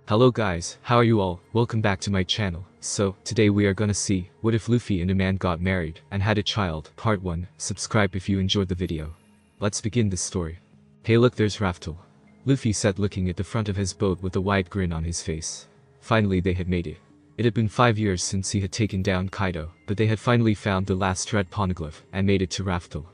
Hello guys, how are you all? Welcome back to my channel. So, today we are gonna see, what if Luffy and Amande got married and had a child, part 1. Subscribe if you enjoyed the video. Let's begin this story. Hey look, there's Raftel. Luffy said, looking at the front of his boat with a wide grin on his face. Finally they had made it. It had been 5 years since he had taken down Kaido, but they had finally found the last red poneglyph and made it to Raftel.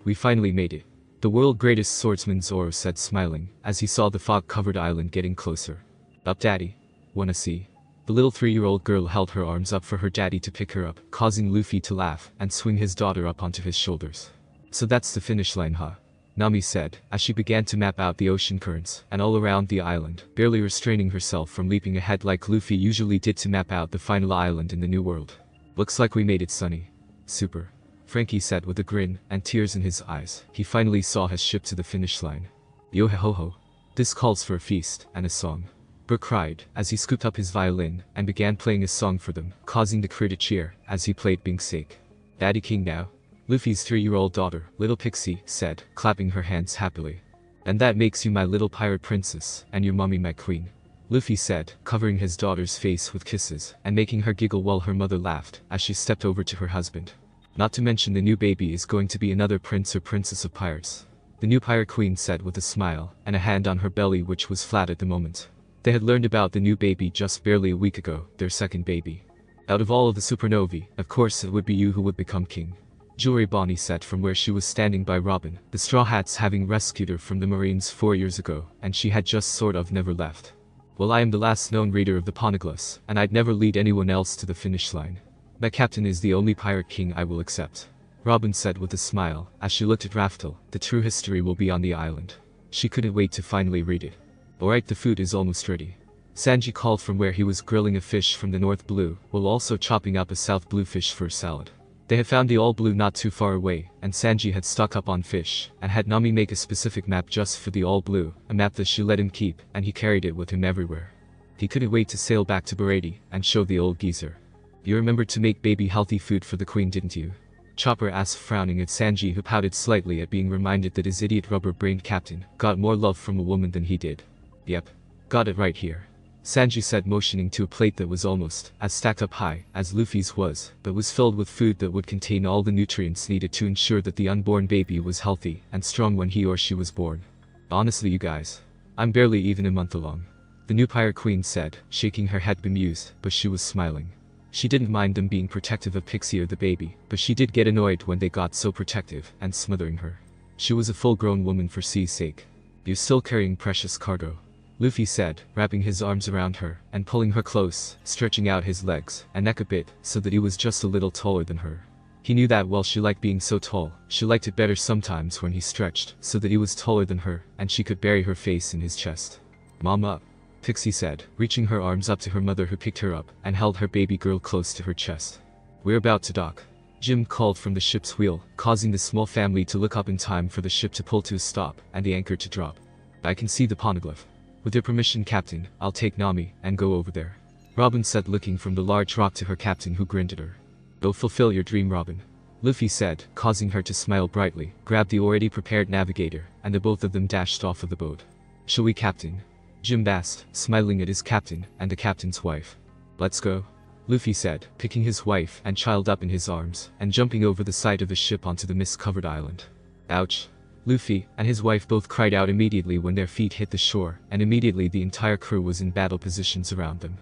We finally made it. The world's greatest swordsman Zoro said, smiling, as he saw the fog-covered island getting closer. Up daddy. Wanna see? The little 3-year-old girl held her arms up for her daddy to pick her up, causing Luffy to laugh and swing his daughter up onto his shoulders. So that's the finish line, huh? Nami said, as she began to map out the ocean currents and all around the island, barely restraining herself from leaping ahead like Luffy usually did to map out the final island in the new world. Looks like we made it, Sonny. Super. Frankie said with a grin and tears in his eyes. He finally saw his ship to the finish line. Yo ho ho. This calls for a feast and a song. Brooke cried, as he scooped up his violin and began playing a song for them, causing the crew to cheer, as he played Bing's sake. Daddy King now. Luffy's 3-year-old daughter, Little Pixie, said, clapping her hands happily. And that makes you my little pirate princess, and your mommy my queen. Luffy said, covering his daughter's face with kisses, and making her giggle while her mother laughed, as she stepped over to her husband. Not to mention the new baby is going to be another prince or princess of pirates. The new pirate queen said with a smile, and a hand on her belly which was flat at the moment. They had learned about the new baby just barely a week ago, their second baby. Out of all of the supernovae, of course it would be you who would become king. Jewelry Bonnie said from where she was standing by Robin, the Straw Hats having rescued her from the Marines 4 years ago, and she had just sort of never left. Well, I am the last known reader of the poneglyphs, and I'd never lead anyone else to the finish line. My captain is the only pirate king I will accept. Robin said with a smile, as she looked at Raftel. The true history will be on the island. She couldn't wait to finally read it. Alright, the food is almost ready. Sanji called from where he was grilling a fish from the North Blue, while also chopping up a South Blue fish for a salad. They had found the All Blue not too far away, and Sanji had stocked up on fish, and had Nami make a specific map just for the All Blue, a map that she let him keep, and he carried it with him everywhere. He couldn't wait to sail back to Barady, and show the old geezer. You remembered to make baby healthy food for the queen, didn't you? Chopper asked, frowning at Sanji, who pouted slightly at being reminded that his idiot rubber-brained captain got more love from a woman than he did. Yep. Got it right here. Sanji said, motioning to a plate that was almost as stacked up high as Luffy's was, but was filled with food that would contain all the nutrients needed to ensure that the unborn baby was healthy and strong when he or she was born. Honestly, you guys, I'm barely even a month along. The new pirate queen said, shaking her head bemused, but she was smiling. She didn't mind them being protective of Pixie or the baby, but she did get annoyed when they got so protective and smothering her. She was a full-grown woman for C's sake. You're still carrying precious cargo. Luffy said, wrapping his arms around her and pulling her close, stretching out his legs and neck a bit so that he was just a little taller than her. He knew that while she liked being so tall, she liked it better sometimes when he stretched so that he was taller than her and she could bury her face in his chest. Mama, Pixie said, reaching her arms up to her mother, who picked her up and held her baby girl close to her chest. We're about to dock. Jim called from the ship's wheel, causing the small family to look up in time for the ship to pull to a stop and the anchor to drop. I can see the poneglyph. With your permission, Captain, I'll take Nami and go over there. Robin said, looking from the large rock to her captain, who grinned at her. Go fulfill your dream, Robin. Luffy said, causing her to smile brightly, grabbed the already prepared navigator, and the both of them dashed off of the boat. Shall we, Captain? Jim asked, smiling at his captain and the captain's wife. Let's go. Luffy said, picking his wife and child up in his arms, and jumping over the side of the ship onto the mist-covered island. Ouch. Luffy and his wife both cried out immediately when their feet hit the shore, and immediately the entire crew was in battle positions around them.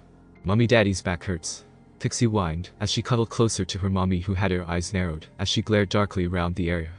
Mommy, Daddy's back hurts. Pixie whined, as she cuddled closer to her mommy, who had her eyes narrowed, as she glared darkly around the area.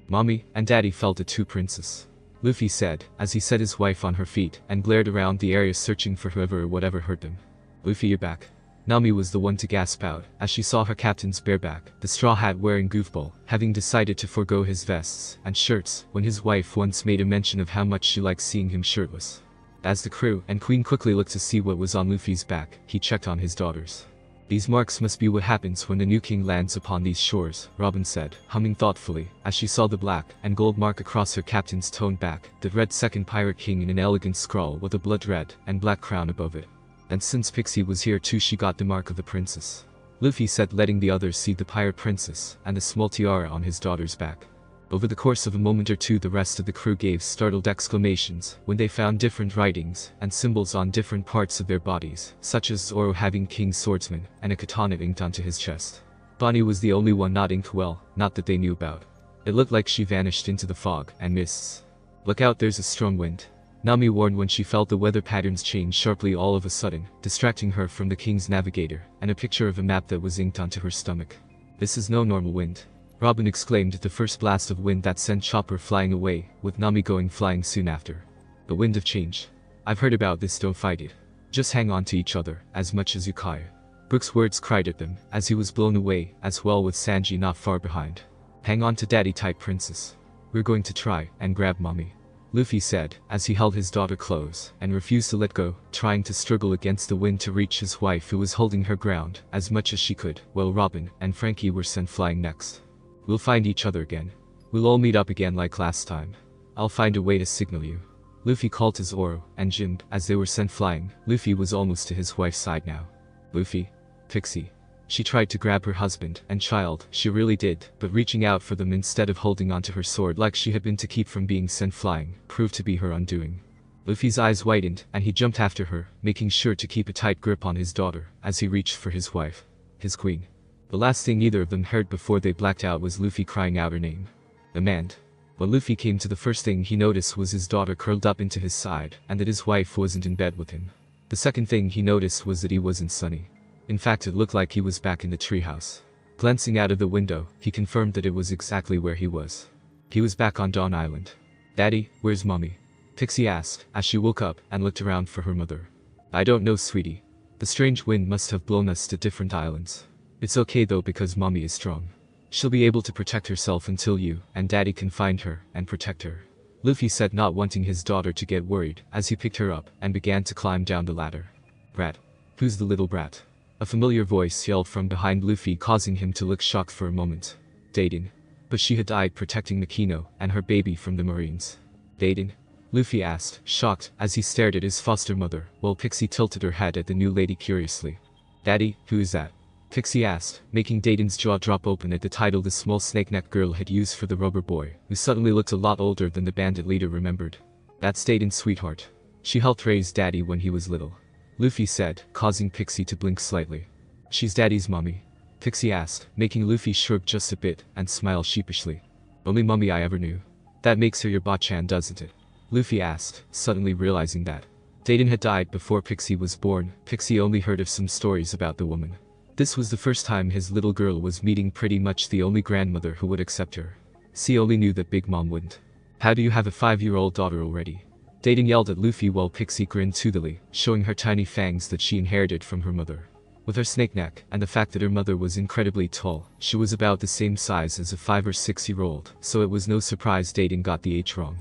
Mommy and Daddy felt it too, princess. Luffy said, as he set his wife on her feet, and glared around the area searching for whoever or whatever hurt them. Luffy, you're back. Nami was the one to gasp out, as she saw her captain's bareback, the straw hat wearing goofball, having decided to forego his vests and shirts when his wife once made a mention of how much she liked seeing him shirtless. As the crew and queen quickly looked to see what was on Luffy's back, he checked on his daughters. These marks must be what happens when the new king lands upon these shores, Robin said, humming thoughtfully, as she saw the black and gold mark across her captain's toned back, the red second pirate king in an elegant scrawl with a blood red and black crown above it. And since Pixie was here too, she got the mark of the princess. Luffy said, letting the others see the pirate princess and the small tiara on his daughter's back. Over the course of a moment or two, the rest of the crew gave startled exclamations when they found different writings and symbols on different parts of their bodies, such as Zoro having King's Swordsman and a katana inked onto his chest. Bonnie was the only one not inked well, not that they knew about. It looked like she vanished into the fog and mists. "Look out, there's a strong wind," Nami warned when she felt the weather patterns change sharply all of a sudden, distracting her from the King's navigator and a picture of a map that was inked onto her stomach. "This is no normal wind," Robin exclaimed at the first blast of wind that sent Chopper flying away, with Nami going flying soon after. "The wind of change. I've heard about this, don't fight it. Just hang on to each other, as much as you can." Brook's words cried at them, as he was blown away, as well with Sanji not far behind. "Hang on to daddy tight, princess. We're going to try and grab mommy," Luffy said, as he held his daughter close and refused to let go, trying to struggle against the wind to reach his wife, who was holding her ground as much as she could, while Robin and Frankie were sent flying next. "We'll find each other again. We'll all meet up again like last time. I'll find a way to signal you," Luffy called to Zoro and Jim as they were sent flying. Luffy was almost to his wife's side now. "Luffy, Pixie." She tried to grab her husband and child, she really did, but reaching out for them instead of holding onto her sword like she had been to keep from being sent flying, proved to be her undoing. Luffy's eyes widened and he jumped after her, making sure to keep a tight grip on his daughter as he reached for his wife, his queen. The last thing either of them heard before they blacked out was Luffy crying out her name. "Amande." When Luffy came to, the first thing he noticed was his daughter curled up into his side and that his wife wasn't in bed with him. The second thing he noticed was that he wasn't sunny. In fact, it looked like he was back in the treehouse. Glancing out of the window, he confirmed that it was exactly where he was. He was back on Dawn Island. "Daddy, where's mommy?" Pixie asked, as she woke up and looked around for her mother. "I don't know, sweetie. The strange wind must have blown us to different islands. It's okay though, because mommy is strong. She'll be able to protect herself until you and daddy can find her and protect her," Luffy said, not wanting his daughter to get worried, as he picked her up and began to climb down the ladder. "Brat. Who's the little brat?" A familiar voice yelled from behind Luffy, causing him to look shocked for a moment. "Daiden." But she had died protecting Makino and her baby from the Marines. "Daiden?" Luffy asked, shocked, as he stared at his foster mother, while Pixie tilted her head at the new lady curiously. "Daddy, who is that?" Pixie asked, making Daiden's jaw drop open at the title the small snake-necked girl had used for the rubber boy, who suddenly looked a lot older than the bandit leader remembered. "That's Daiden's sweetheart. She helped raise daddy when he was little," Luffy said, causing Pixie to blink slightly. "She's daddy's mommy?" Pixie asked, making Luffy shrug just a bit and smile sheepishly. "Only mommy I ever knew. That makes her your Bachan, doesn't it?" Luffy asked, suddenly realizing that Daiden had died before Pixie was born. Pixie only heard of some stories about the woman. This was the first time his little girl was meeting pretty much the only grandmother who would accept her. She only knew that Big Mom wouldn't. "How do you have a 5-year-old daughter already?" Daiden yelled at Luffy while Pixie grinned toothily, showing her tiny fangs that she inherited from her mother. With her snake neck and the fact that her mother was incredibly tall, she was about the same size as a 5 or 6-year-old, so it was no surprise Daiden got the age wrong.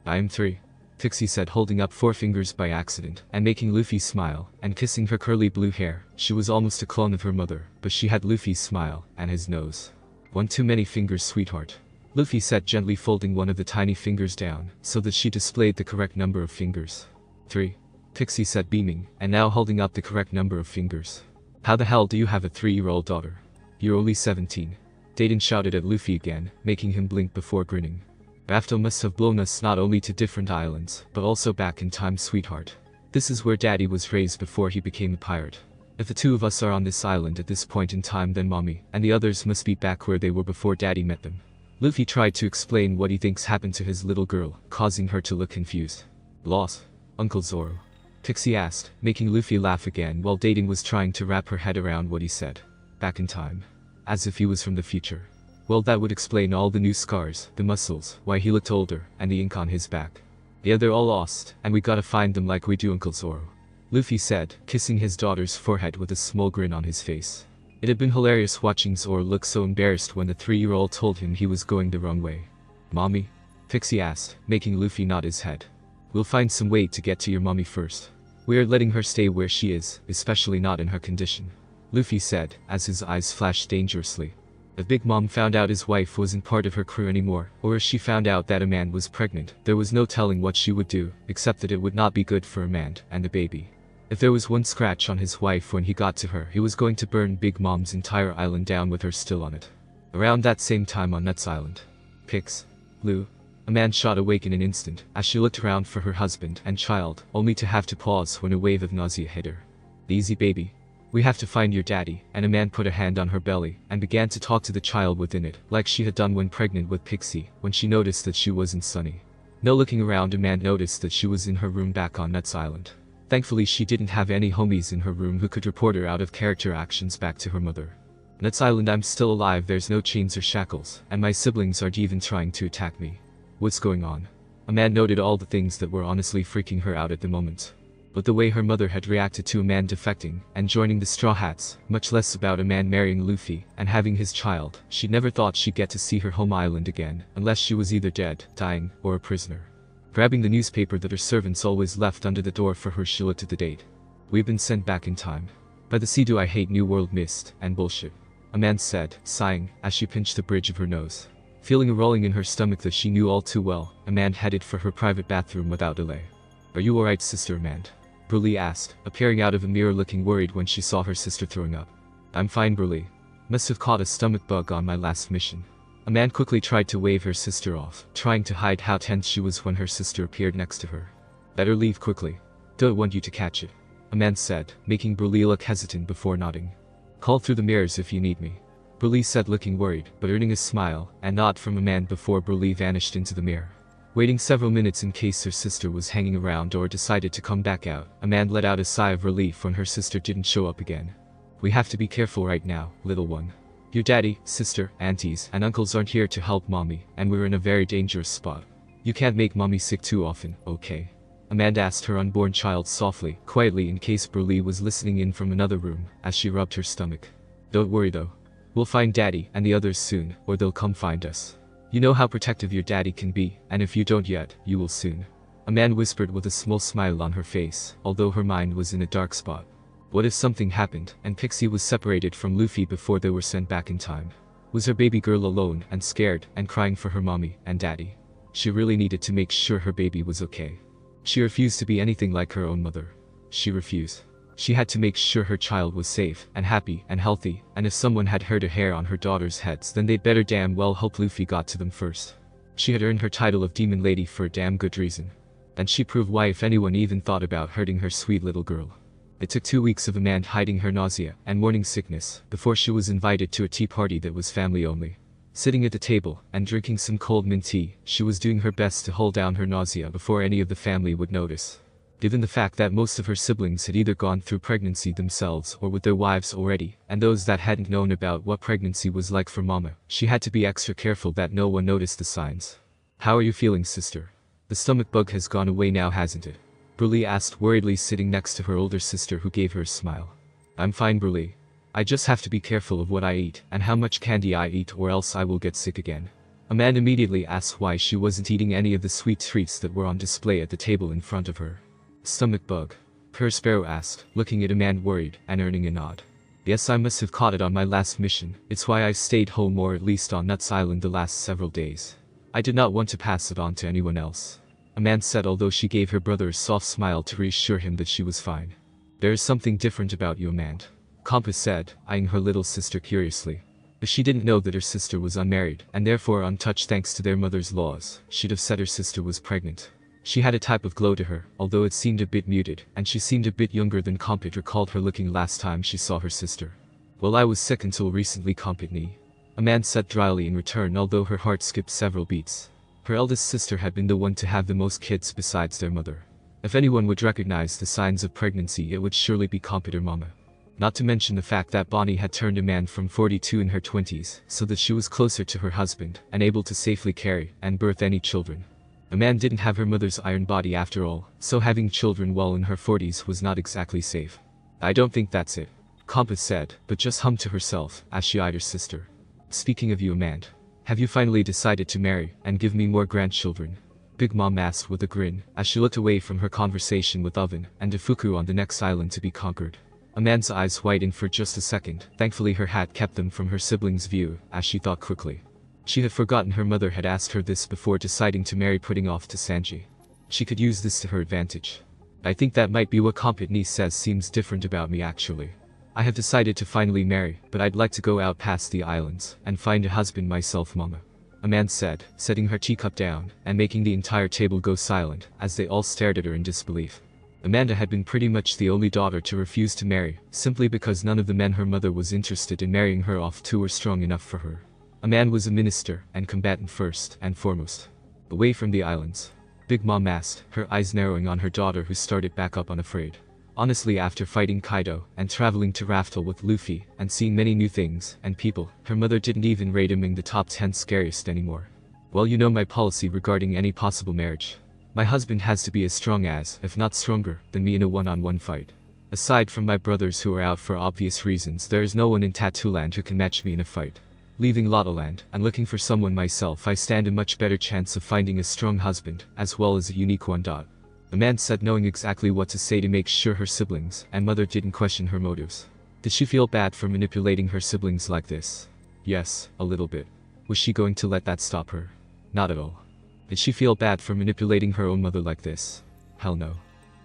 "I am 3. Pixie said, holding up 4 fingers by accident and making Luffy smile and kissing her curly blue hair. She was almost a clone of her mother, but she had Luffy's smile and his nose. "One too many fingers, sweetheart," Luffy said, gently folding one of the tiny fingers down so that she displayed the correct number of fingers. 3. Pixie said, beaming, and now holding up the correct number of fingers. "How the hell do you have a 3-year-old daughter? You're only 17. Daiden shouted at Luffy again, making him blink before grinning. "Rafto must have blown us not only to different islands, but also back in time, sweetheart. This is where daddy was raised before he became a pirate. If the 2 of us are on this island at this point in time, then mommy and the others must be back where they were before daddy met them." Luffy tried to explain what he thinks happened to his little girl, causing her to look confused. "Lost, Uncle Zoro?" Pixie asked, making Luffy laugh again while Daiden was trying to wrap her head around what he said. "Back in time. As if he was from the future. Well, that would explain all the new scars, the muscles, why he looked older, and the ink on his back. Yeah, they're all lost, and we gotta find them like we do, Uncle Zoro," Luffy said, kissing his daughter's forehead with a small grin on his face. It had been hilarious watching Zoro look so embarrassed when the 3-year-old told him he was going the wrong way. "Mommy?" Pixie asked, making Luffy nod his head. "We'll find some way to get to your mommy first. We are letting her stay where she is, especially not in her condition," Luffy said, as his eyes flashed dangerously. If Big Mom found out his wife wasn't part of her crew anymore, or if she found out that Amande was pregnant, there was no telling what she would do, except that it would not be good for Amande and the baby. If there was one scratch on his wife when he got to her, he was going to burn Big Mom's entire island down with her still on it. Around that same time on Nuts Island. Pix. Lu. Amande shot awake in an instant as she looked around for her husband and child, only to have to pause when a wave of nausea hit her. Easy baby. We have to find your daddy, and Amande put a hand on her belly and began to talk to the child within it, like she had done when pregnant with Pixie, when she noticed that she wasn't Sunny. No looking around, Amande noticed that she was in her room back on Nuts Island. Thankfully she didn't have any homies in her room who could report her out of character actions back to her mother. Nuts Island, I'm still alive, there's no chains or shackles, and my siblings aren't even trying to attack me. What's going on? Amande noted all the things that were honestly freaking her out at the moment. But the way her mother had reacted to Amande defecting and joining the Straw Hats, much less about Amande marrying Luffy and having his child, she never thought she'd get to see her home island again, unless she was either dead, dying, or a prisoner. Grabbing the newspaper that her servants always left under the door for her, she looked at the date. We've been sent back in time. By the sea, do I hate New World mist and bullshit, Amande said, sighing, as she pinched the bridge of her nose. Feeling a rolling in her stomach that she knew all too well, Amande headed for her private bathroom without delay. Are you alright, sister Amande? Burlee asked, appearing out of a mirror looking worried when she saw her sister throwing up. I'm fine, Burlee. Must have caught a stomach bug on my last mission. Amande quickly tried to wave her sister off, trying to hide how tense she was when her sister appeared next to her. Better leave quickly. Don't want you to catch it, Amande said, making Burlee look hesitant before nodding. Call through the mirrors if you need me, Burlee said, looking worried, but earning a smile and nod from Amande before Burlee vanished into the mirror. Waiting several minutes in case her sister was hanging around or decided to come back out, Amande let out a sigh of relief when her sister didn't show up again. We have to be careful right now, little one. Your daddy, sister, aunties, and uncles aren't here to help mommy, and we're in a very dangerous spot. You can't make mommy sick too often, okay? Amande asked her unborn child softly, quietly, in case Burlee was listening in from another room, as she rubbed her stomach. Don't worry though. We'll find daddy and the others soon, or they'll come find us. You know how protective your daddy can be, and if you don't yet, you will soon. Amande whispered with a small smile on her face, although her mind was in a dark spot. What if something happened, and Pixie was separated from Luffy before they were sent back in time? Was her baby girl alone and scared and crying for her mommy and daddy? She really needed to make sure her baby was okay. She refused to be anything like her own mother. She refused. She had to make sure her child was safe and happy and healthy, and if someone had hurt a hair on her daughter's heads, then they'd better damn well hope Luffy got to them first. She had earned her title of Demon Lady for a damn good reason. And she proved why if anyone even thought about hurting her sweet little girl. It took 2 weeks of Amande hiding her nausea and morning sickness before she was invited to a tea party that was family only. Sitting at the table and drinking some cold mint tea, she was doing her best to hold down her nausea before any of the family would notice. Given the fact that most of her siblings had either gone through pregnancy themselves or with their wives already, and those that hadn't known about what pregnancy was like for mama, she had to be extra careful that no one noticed the signs. How are you feeling, sister? The stomach bug has gone away now, hasn't it? Burlee asked worriedly, sitting next to her older sister, who gave her a smile. I'm fine, Burlee. I just have to be careful of what I eat and how much candy I eat, or else I will get sick again. Amande immediately asked why she wasn't eating any of the sweet treats that were on display at the table in front of her. Stomach bug? Per Sparrow asked, looking at Amande worried and earning a nod. Yes, I must have caught it on my last mission. It's why I stayed home, or at least on Nuts Island, the last several days. I did not want to pass it on to anyone else, Amande said, although she gave her brother a soft smile to reassure him that she was fine. There is something different about you, Amande, Compass said, eyeing her little sister curiously. If she didn't know that her sister was unmarried, and therefore untouched thanks to their mother's laws, she'd have said her sister was pregnant. She had a type of glow to her, although it seemed a bit muted, and she seemed a bit younger than Compet recalled her looking last time she saw her sister. Well, I was sick until recently, Compet Amande said dryly in return, although her heart skipped several beats. Her eldest sister had been the one to have the most kids besides their mother. If anyone would recognize the signs of pregnancy, it would surely be Compet or Mama. Not to mention the fact that Bonnie had turned Amande from 42 in her 20s, so that she was closer to her husband and able to safely carry and birth any children. Amande didn't have her mother's iron body after all, so having children while in her 40s was not exactly safe. I don't think that's it, Compass said, but just hummed to herself as she eyed her sister. Speaking of you, Amande, have you finally decided to marry and give me more grandchildren? Big Mom asked with a grin as she looked away from her conversation with Oven and Defuku on the next island to be conquered. Amande's eyes widened for just a second. Thankfully her hat kept them from her siblings' view, as she thought quickly. She had forgotten her mother had asked her this before deciding to marry, putting off to Sanji. She could use this to her advantage. I think that might be what Competny says seems different about me actually. I have decided to finally marry, but I'd like to go out past the islands and find a husband myself, Mama. Amande said, setting her teacup down, and making the entire table go silent, as they all stared at her in disbelief. Amanda had been pretty much the only daughter to refuse to marry, simply because none of the men her mother was interested in marrying her off to were strong enough for her. Amanda was a minister, and combatant first and foremost. Away from the islands. Big Mom asked, her eyes narrowing on her daughter who started back up unafraid. Honestly, after fighting Kaido, and traveling to Raftel with Luffy, and seeing many new things, and people, her mother didn't even rate him in the top 10 scariest anymore. Well, you know my policy regarding any possible marriage. My husband has to be as strong as, if not stronger, than me in a one-on-one fight. Aside from my brothers who are out for obvious reasons, there is no one in Tattoo Land who can match me in a fight. Leaving Lotto Land, and looking for someone myself, I stand a much better chance of finding a strong husband, as well as a unique one. Amande said, knowing exactly what to say to make sure her siblings and mother didn't question her motives. Did she feel bad for manipulating her siblings like this? Yes, a little bit. Was she going to let that stop her? Not at all. Did she feel bad for manipulating her own mother like this? Hell no.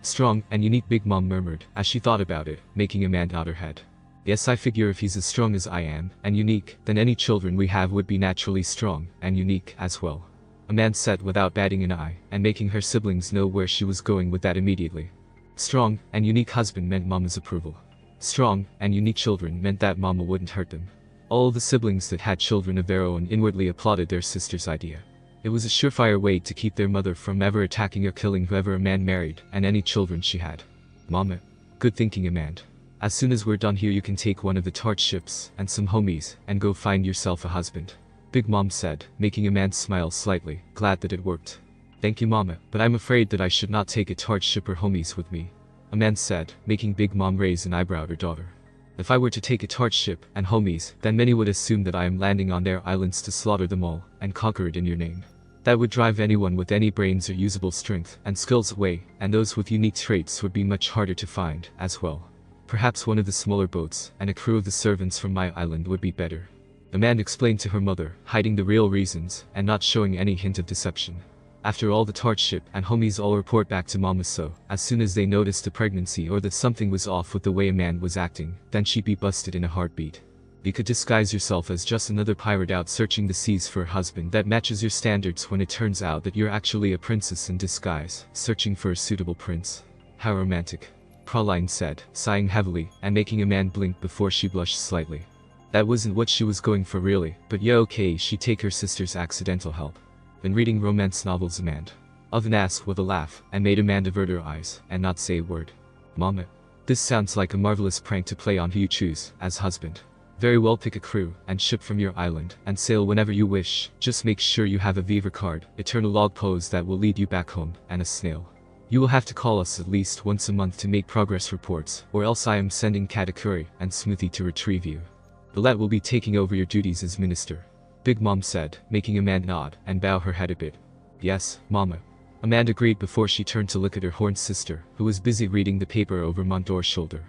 Strong and unique, Big Mom murmured, as she thought about it, making Amande nod her head. Yes, I figure if he's as strong as I am, and unique, then any children we have would be naturally strong and unique as well. Amande said without batting an eye, and making her siblings know where she was going with that immediately. Strong and unique husband meant Mama's approval. Strong and unique children meant that Mama wouldn't hurt them. All the siblings that had children of their own inwardly applauded their sister's idea. It was a surefire way to keep their mother from ever attacking or killing whoever Amande married, and any children she had. Mama. Good thinking, Amande. As soon as we're done here, you can take one of the torch ships, and some homies, and go find yourself a husband. Big Mom said, making Amande smile slightly, glad that it worked. Thank you, Mama, but I'm afraid that I should not take a torch ship or homies with me. Amande said, making Big Mom raise an eyebrow at her daughter. If I were to take a torch ship and homies, then many would assume that I am landing on their islands to slaughter them all, and conquer it in your name. That would drive anyone with any brains or usable strength and skills away, and those with unique traits would be much harder to find, as well. Perhaps one of the smaller boats, and a crew of the servants from my island would be better. Amande explained to her mother, hiding the real reasons, and not showing any hint of deception. After all, the torch ship and homies all report back to Mama, so as soon as they noticed a pregnancy or that something was off with the way Amande was acting, then she'd be busted in a heartbeat. You could disguise yourself as just another pirate out searching the seas for a husband that matches your standards when it turns out that you're actually a princess in disguise, searching for a suitable prince. How romantic. Praline said, sighing heavily, and making Amande blink before she blushed slightly. That wasn't what she was going for really, but yeah, okay, she'd take her sister's accidental help. Been reading romance novels, Amande? Oven asked with a laugh, and made Amande avert her eyes, and not say a word. Mama. This sounds like a marvelous prank to play on who you choose, as husband. Very well, pick a crew, and ship from your island, and sail whenever you wish, just make sure you have a Viva card, eternal log pose that will lead you back home, and a snail. You will have to call us at least once a month to make progress reports, or else I am sending Katakuri and Smoothie to retrieve you. Billet will be taking over your duties as minister. Big Mom said, making Amande nod, and bow her head a bit. Yes, Mama. Amande agreed before she turned to look at her horned sister, who was busy reading the paper over Mondor's shoulder.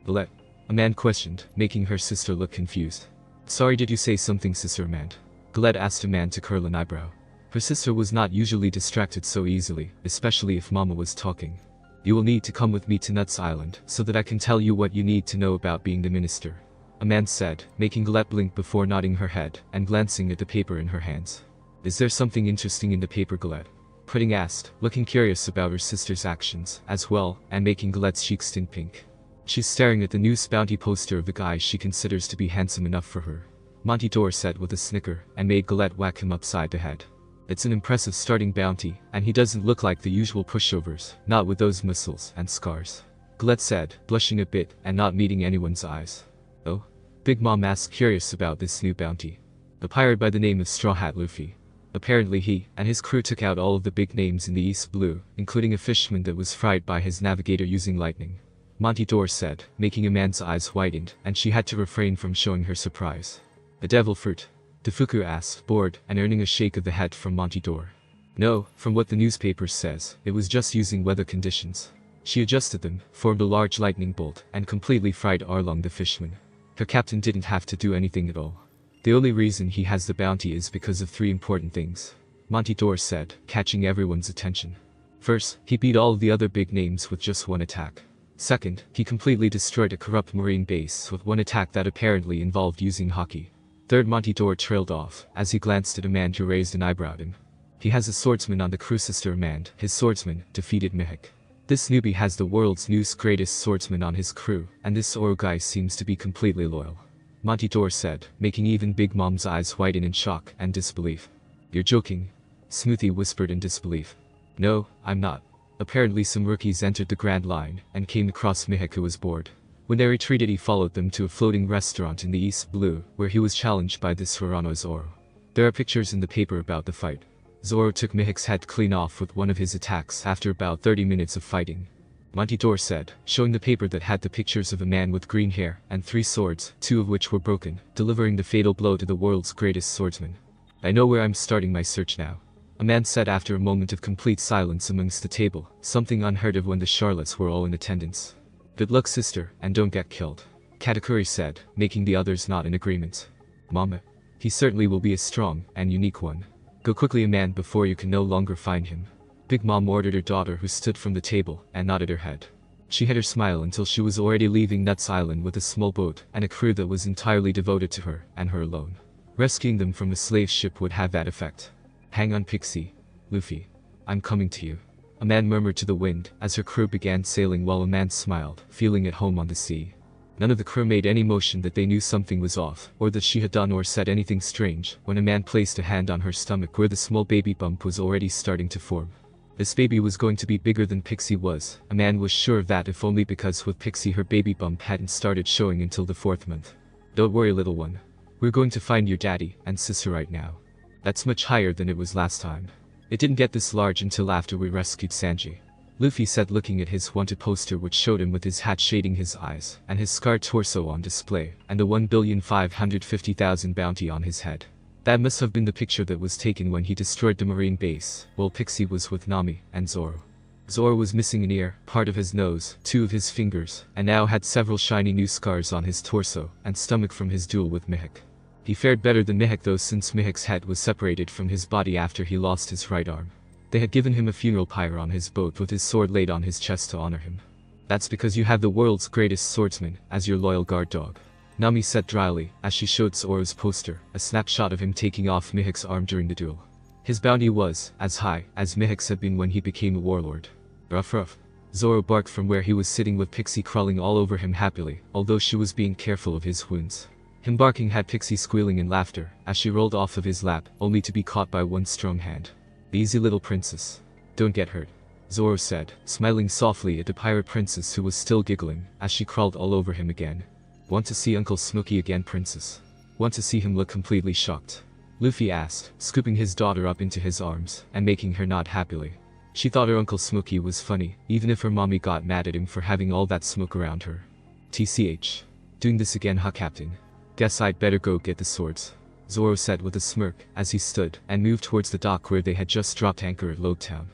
Billet? Amande questioned, making her sister look confused. Sorry, did you say something, Sister Amande? Galette asked Amande to curl an eyebrow. Her sister was not usually distracted so easily, especially if Mama was talking. You will need to come with me to Nuts Island, so that I can tell you what you need to know about being the minister. Amande said, making Galette blink before nodding her head, and glancing at the paper in her hands. Is there something interesting in the paper, Galette? Pudding asked, looking curious about her sister's actions, as well, and making Galette's cheeks tint pink. She's staring at the news bounty poster of the guy she considers to be handsome enough for her. Monty Dor said with a snicker, and made Galette whack him upside the head. It's an impressive starting bounty, and he doesn't look like the usual pushovers, not with those muscles and scars. Galette said, blushing a bit, and not meeting anyone's eyes. Oh? Big Mom asked, curious about this new bounty. A pirate by the name of Straw Hat Luffy. Apparently he and his crew took out all of the big names in the East Blue, including a fisherman that was fried by his navigator using lightning. Monty Dor said, making Amande's eyes widened, and she had to refrain from showing her surprise. A devil fruit? Defuku asked, bored, and earning a shake of the head from Monty Dor. No, from what the newspaper says, it was just using weather conditions. She adjusted them, formed a large lightning bolt, and completely fried Arlong the fisherman. Her captain didn't have to do anything at all. The only reason he has the bounty is because of 3 important things. Monty Dor said, catching everyone's attention. First, he beat all of the other big names with just 1 attack. Second, he completely destroyed a corrupt marine base with 1 attack that apparently involved using hockey. Third Montidor trailed off, as he glanced at Amande who raised an eyebrow at him. He has a swordsman on the crew. Sister Amande, his swordsman, defeated Mihik. This newbie has the world's newest greatest swordsman on his crew, and this Zoro guy seems to be completely loyal. Montidor said, making even Big Mom's eyes widen in shock and disbelief. You're joking? Smoothie whispered in disbelief. No, I'm not. Apparently some rookies entered the Grand Line and came across Mihik, who was bored. When they retreated, he followed them to a floating restaurant in the East Blue, where he was challenged by this Hirano Zoro. There are pictures in the paper about the fight. Zoro took Mihik's head clean off with one of his attacks after about 30 minutes of fighting. Montidor said, showing the paper that had the pictures of a man with green hair and 3 swords, 2 of which were broken, delivering the fatal blow to the world's greatest swordsman. I know where I'm starting my search now. A man said after a moment of complete silence amongst the table, something unheard of when the Charlottes were all in attendance. Good luck, sister, and don't get killed. Katakuri said, making the others nod in agreement. Mama. He certainly will be a strong and unique one. Go quickly, Amande, before you can no longer find him. Big Mom ordered her daughter, who stood from the table and nodded her head. She hid her smile until she was already leaving Nuts Island with a small boat and a crew that was entirely devoted to her and her alone. Rescuing them from the slave ship would have that effect. Hang on, Pixie. Luffy. I'm coming to you. Amande murmured to the wind as her crew began sailing, while Amande smiled, feeling at home on the sea. None of the crew made any motion that they knew something was off, or that she had done or said anything strange, when Amande placed a hand on her stomach where the small baby bump was already starting to form. This baby was going to be bigger than Pixie was. Amande was sure of that, if only because with Pixie her baby bump hadn't started showing until the 4th month. Don't worry, little one. We're going to find your daddy and sister right now. That's much higher than it was last time. It didn't get this large until after we rescued Sanji. Luffy said, looking at his wanted poster, which showed him with his hat shading his eyes and his scarred torso on display and the 1,550,000 bounty on his head. That must have been the picture that was taken when he destroyed the marine base, while Pixie was with Nami and Zoro. Zoro was missing an ear, part of his nose, 2 of his fingers, and now had several shiny new scars on his torso and stomach from his duel with Mihik. He fared better than Mihik though, since Mihik's head was separated from his body after he lost his right arm. They had given him a funeral pyre on his boat with his sword laid on his chest to honor him. That's because you have the world's greatest swordsman as your loyal guard dog. Nami said dryly, as she showed Zoro's poster, a snapshot of him taking off Mihik's arm during the duel. His bounty was as high as Mihik's had been when he became a warlord. Ruff ruff. Zoro barked from where he was sitting with Pixie crawling all over him happily, although she was being careful of his wounds. Him barking had Pixie squealing in laughter as she rolled off of his lap, only to be caught by one strong hand. Easy, little princess. Don't get hurt. Zoro said, smiling softly at the pirate princess, who was still giggling as she crawled all over him again. Want to see Uncle Smokey again, princess? Want to see him look completely shocked? Luffy asked, scooping his daughter up into his arms and making her nod happily. She thought her Uncle Smokey was funny, even if her mommy got mad at him for having all that smoke around her. TCH. Doing this again, huh, Captain? Guess I'd better go get the swords. Zoro said with a smirk as he stood and moved towards the dock where they had just dropped anchor at Lodetown.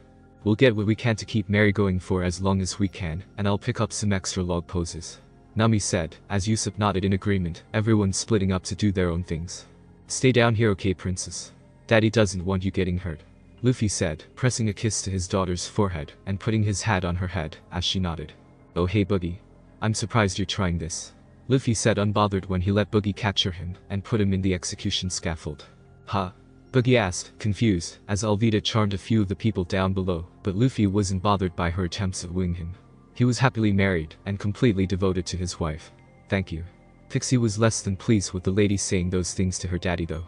We'll get what we can to keep Mary going for as long as we can, and I'll pick up some extra log poses. Nami said, as Usopp nodded in agreement, everyone splitting up to do their own things. Stay down here, okay, princess? Daddy doesn't want you getting hurt. Luffy said, pressing a kiss to his daughter's forehead and putting his hat on her head as she nodded. Oh hey Boogie. I'm surprised you're trying this. Luffy said, unbothered, when he let Boogie capture him and put him in the execution scaffold. Huh? Boogie asked, confused, as Alvida charmed a few of the people down below, but Luffy wasn't bothered by her attempts at wooing him. He was happily married and completely devoted to his wife. Thank you. Pixie was less than pleased with the lady saying those things to her daddy though.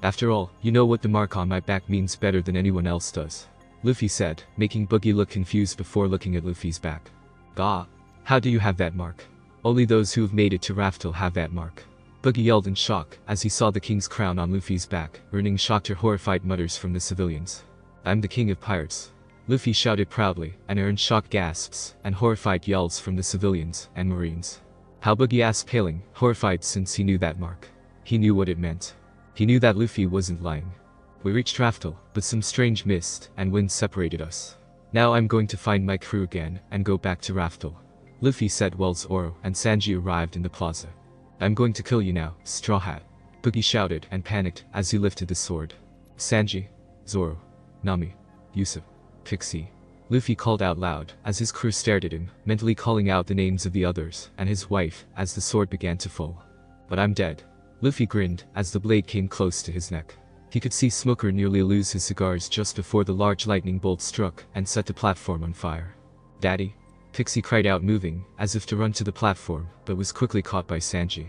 After all, you know what the mark on my back means better than anyone else does. Luffy said, making Boogie look confused before looking at Luffy's back. Gah. How do you have that mark? Only those who have made it to Raftel have that mark. Boogie yelled in shock as he saw the king's crown on Luffy's back, earning shocked or horrified mutters from the civilians. I'm the king of pirates. Luffy shouted proudly, and earned shocked gasps and horrified yells from the civilians and marines. How? Boogie asked, paling, horrified since he knew that mark. He knew what it meant. He knew that Luffy wasn't lying. We reached Raftel, but some strange mist and wind separated us. Now I'm going to find my crew again and go back to Raftel. Luffy said while Zoro and Sanji arrived in the plaza. I'm going to kill you now, Straw Hat. Boogie shouted and panicked as he lifted the sword. Sanji, Zoro, Nami, Usopp, Pixie. Luffy called out loud as his crew stared at him, mentally calling out the names of the others and his wife as the sword began to fall. But I'm dead. Luffy grinned as the blade came close to his neck. He could see Smoker nearly lose his cigars just before the large lightning bolt struck and set the platform on fire. "Daddy?" Pixie cried out, moving, as if to run to the platform, but was quickly caught by Sanji.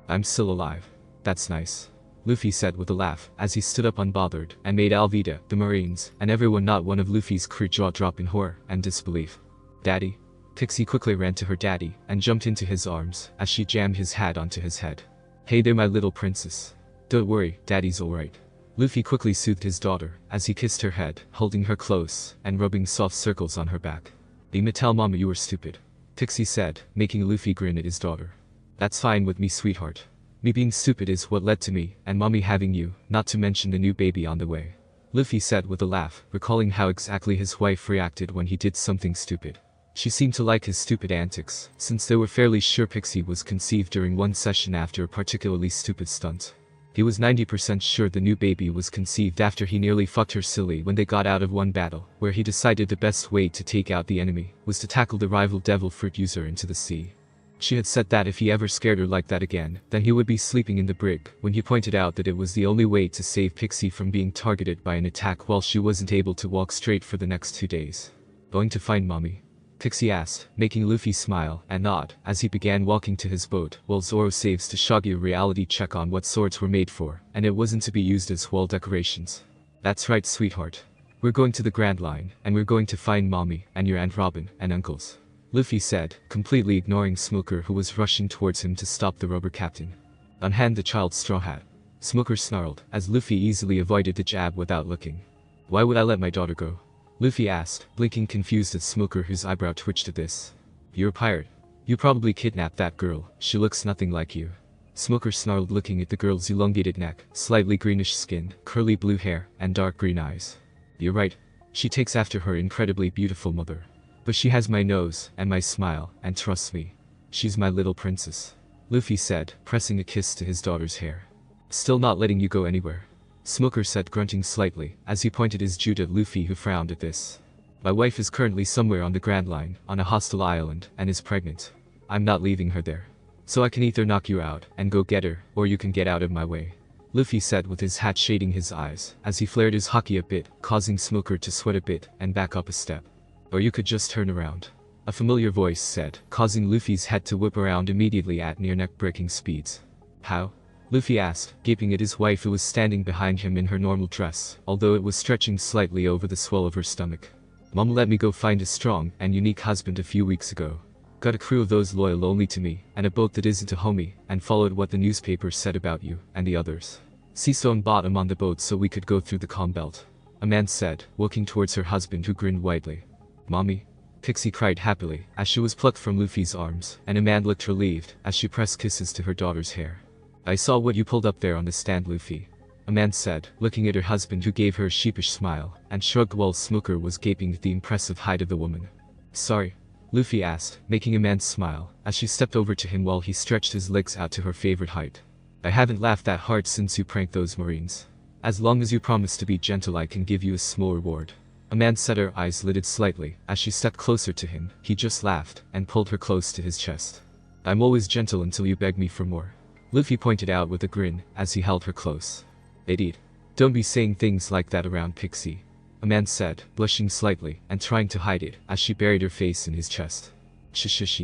"I'm still alive. That's nice," Luffy said with a laugh as he stood up unbothered and made Alvida, the Marines, and everyone not one of Luffy's crew jaw drop in horror and disbelief. "Daddy?" Pixie quickly ran to her daddy and jumped into his arms as she jammed his hat onto his head. "Hey there, my little princess. Don't worry, Daddy's alright." Luffy quickly soothed his daughter as he kissed her head, holding her close and rubbing soft circles on her back. "I'ma tell Mama you were stupid," Pixie said, making Luffy grin at his daughter. "That's fine with me, sweetheart. Me being stupid is what led to me and Mommy having you, not to mention the new baby on the way," Luffy said with a laugh, recalling how exactly his wife reacted when he did something stupid. She seemed to like his stupid antics, since they were fairly sure Pixie was conceived during one session after a particularly stupid stunt. He was 90% sure the new baby was conceived after he nearly fucked her silly when they got out of one battle, where he decided the best way to take out the enemy was to tackle the rival devil fruit user into the sea. She had said that if he ever scared her like that again, then he would be sleeping in the brig, when he pointed out that it was the only way to save Pixie from being targeted by an attack while she wasn't able to walk straight for the next 2 days. "Going to find Mommy?" Pixie asked, making Luffy smile and nod as he began walking to his boat while Zoro saves to Shaggy a reality check on what swords were made for, and it wasn't to be used as wall decorations. "That's right, sweetheart. We're going to the Grand Line, and we're going to find Mommy and your Aunt Robin and uncles," Luffy said, completely ignoring Smoker who was rushing towards him to stop the rubber captain. "Unhand the child's straw hat," Smoker snarled as Luffy easily avoided the jab without looking. "Why would I let my daughter go?" Luffy asked, blinking confused at Smoker whose eyebrow twitched at this. "You're a pirate. You probably kidnapped that girl, she looks nothing like you." Smoker snarled, looking at the girl's elongated neck, slightly greenish skin, curly blue hair, and dark green eyes. "You're right. She takes after her incredibly beautiful mother. But she has my nose, and my smile, and trust me, she's my little princess," Luffy said, pressing a kiss to his daughter's hair. "Still not letting you go anywhere," Smoker said, grunting slightly, as he pointed his jute at Luffy who frowned at this. "My wife is currently somewhere on the Grand Line, on a hostile island, and is pregnant. I'm not leaving her there. So I can either knock you out, and go get her, or you can get out of my way," Luffy said with his hat shading his eyes, as he flared his haki a bit, causing Smoker to sweat a bit, and back up a step. "Or you could just turn around," a familiar voice said, causing Luffy's head to whip around immediately at near neck-breaking speeds. "How?" Luffy asked, gaping at his wife who was standing behind him in her normal dress, although it was stretching slightly over the swell of her stomach. "Mom let me go find a strong and unique husband a few weeks ago. Got a crew of those loyal only to me, and a boat that isn't a homie, and followed what the newspapers said about you and the others. Seastone bought him on the boat so we could go through the calm belt," Amande said, walking towards her husband who grinned widely. "Mommy?" Pixie cried happily as she was plucked from Luffy's arms, and Amande looked relieved as she pressed kisses to her daughter's hair. "I saw what you pulled up there on the stand, Luffy," Amande said, looking at her husband who gave her a sheepish smile, and shrugged while Smoker was gaping at the impressive height of the woman. "Sorry?" Luffy asked, making Amande smile, as she stepped over to him while he stretched his legs out to her favorite height. "I haven't laughed that hard since you pranked those Marines. As long as you promise to be gentle I can give you a small reward." Amande said, her eyes lidded slightly as she stepped closer to him. He just laughed and pulled her close to his chest. "I'm always gentle until you beg me for more," Luffy pointed out with a grin as he held her close. "Idiot. Don't be saying things like that around Pixie," Amande said, blushing slightly and trying to hide it as she buried her face in his chest. "Shh.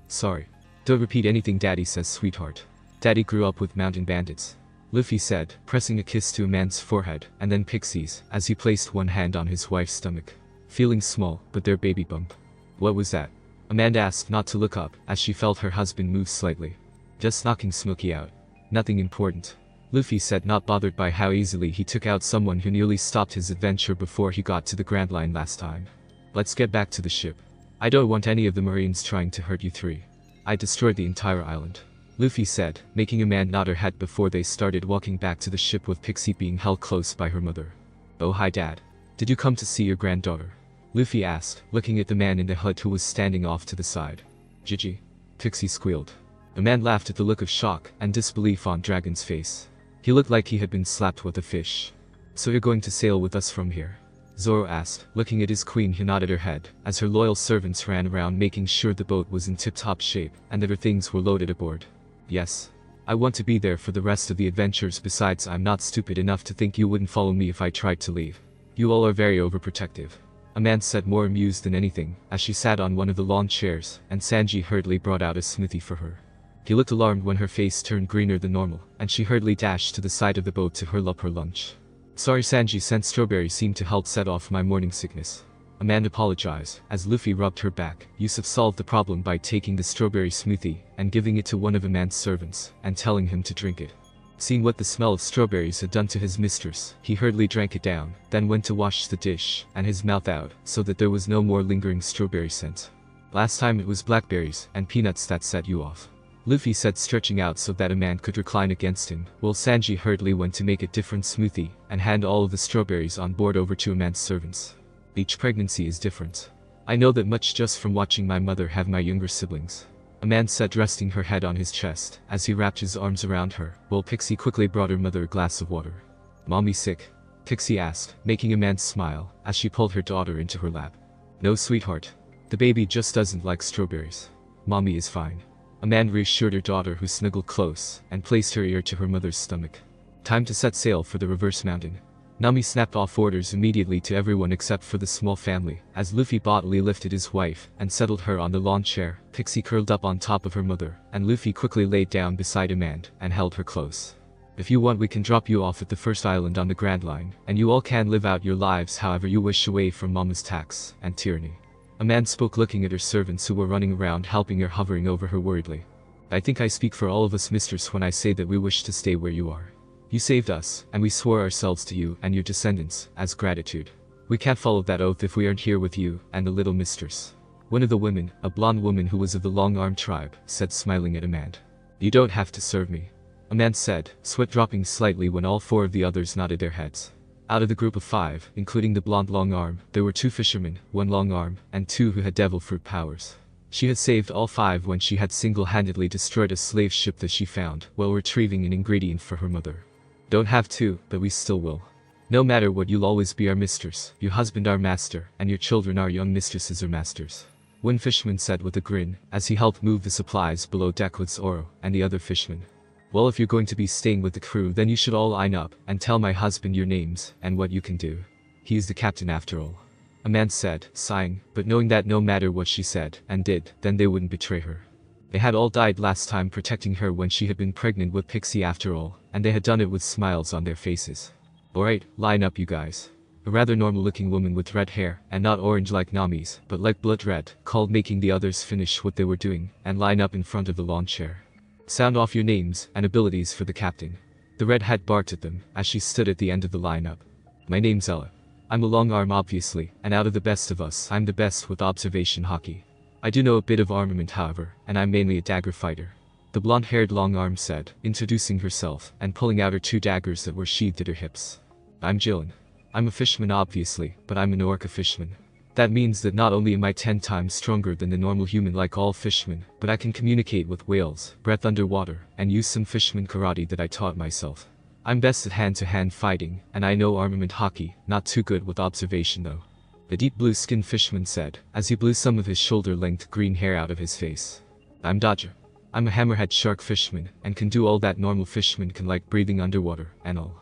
Sorry. Don't repeat anything Daddy says, sweetheart. Daddy grew up with mountain bandits," Luffy said, pressing a kiss to Amande's forehead and then Pixie's as he placed one hand on his wife's stomach. "Feeling small, but their baby bump." "What was that?" Amande asked, not to look up as she felt her husband move slightly. "Just knocking Smokey out. Nothing important," Luffy said, not bothered by how easily he took out someone who nearly stopped his adventure before he got to the Grand Line last time. "Let's get back to the ship. I don't want any of the Marines trying to hurt you three. I destroyed the entire island," Luffy said, making Amande nod her head before they started walking back to the ship with Pixie being held close by her mother. "Oh hi Dad. Did you come to see your granddaughter?" Luffy asked, looking at the man in the hut who was standing off to the side. "Gigi?" Pixie squealed. Amande laughed at the look of shock and disbelief on Dragon's face. He looked like he had been slapped with a fish. "So you're going to sail with us from here?" Zoro asked, looking at his queen who nodded her head, as her loyal servants ran around making sure the boat was in tip-top shape and that her things were loaded aboard. "Yes." I want to be there for the rest of the adventures. Besides, I'm not stupid enough to think you wouldn't follow me if I tried to leave. You all are very overprotective. Amande said, more amused than anything, as she sat on one of the lawn chairs, and Sanji hurriedly brought out a smoothie for her. He looked alarmed when her face turned greener than normal, and she hurriedly dashed to the side of the boat to hurl up her lunch. Sorry, Sanji, sent strawberries seemed to help set off my morning sickness. Amande apologized, as Luffy rubbed her back. Yusuf solved the problem by taking the strawberry smoothie and giving it to one of Amande's servants, and telling him to drink it. Seeing what the smell of strawberries had done to his mistress, he hurriedly drank it down, then went to wash the dish and his mouth out, so that there was no more lingering strawberry scent. Last time it was blackberries and peanuts that set you off, Luffy said, stretching out so that Amande could recline against him, while Sanji hurriedly went to make a different smoothie and hand all of the strawberries on board over to Amande's servants. Each pregnancy is different. I know that much just from watching my mother have my younger siblings, Amande said, resting her head on his chest, as he wrapped his arms around her, while Pixie quickly brought her mother a glass of water. Mommy sick? Pixie asked, making Amande smile, as she pulled her daughter into her lap. No, sweetheart. The baby just doesn't like strawberries. Mommy is fine. Amande reassured her daughter, who snuggled close, and placed her ear to her mother's stomach. Time to set sail for the reverse mountain. Nami snapped off orders immediately to everyone except for the small family, as Luffy bodily lifted his wife and settled her on the lawn chair. Pixie curled up on top of her mother, and Luffy quickly laid down beside Amande and held her close. If you want, we can drop you off at the first island on the Grand Line, and you all can live out your lives however you wish, away from Mama's tax and tyranny. Amande spoke, looking at her servants who were running around helping her, hovering over her worriedly. I think I speak for all of us, mistress, when I say that we wish to stay where you are. You saved us, and we swore ourselves to you and your descendants, as gratitude. We can't follow that oath if we aren't here with you and the little mistress. One of the women, a blonde woman who was of the Long-Arm tribe, said, smiling at Amande. You don't have to serve me, Amande said, sweat dropping slightly when all four of the others nodded their heads. Out of the group of 5, including the blonde Long-Arm, there were 2 fishermen, 1 Long-Arm, and 2 who had devil fruit powers. She had saved all 5 when she had single-handedly destroyed a slave ship that she found while retrieving an ingredient for her mother. Don't have to, but we still will. No matter what, you'll always be our mistress, your husband our master, and your children our young mistresses or masters. One fisherman said with a grin, as he helped move the supplies below deck with Zoro and the other fishermen. Well, if you're going to be staying with the crew, then you should all line up and tell my husband your names and what you can do. He is the captain after all, Amande said, sighing, but knowing that no matter what she said and did, then they wouldn't betray her. They had all died last time protecting her when she had been pregnant with Pixie after all, and they had done it with smiles on their faces. Alright, line up you guys. A rather normal-looking woman with red hair, and not orange like Nami's, but like blood red, called, making the others finish what they were doing and line up in front of the lawn chair. Sound off your names and abilities for the captain. The red hat barked at them as she stood at the end of the lineup. My name's Ella. I'm a Long-Arm obviously, and out of the best of us, I'm the best with observation hockey. I do know a bit of armament however, and I'm mainly a dagger fighter, the blonde-haired Long-Arm said, introducing herself and pulling out her 2 daggers that were sheathed at her hips. I'm Jilin. I'm a fisherman obviously, but I'm an orca fisherman. That means that not only am I 10 times stronger than the normal human like all fishermen, but I can communicate with whales, breath underwater, and use some fisherman karate that I taught myself. I'm best at hand-to-hand fighting, and I know armament hockey, not too good with observation though, the deep blue-skinned fisherman said, as he blew some of his shoulder-length green hair out of his face. I'm Dodger. I'm a hammerhead shark fisherman, and can do all that normal fishermen can, like breathing underwater and all.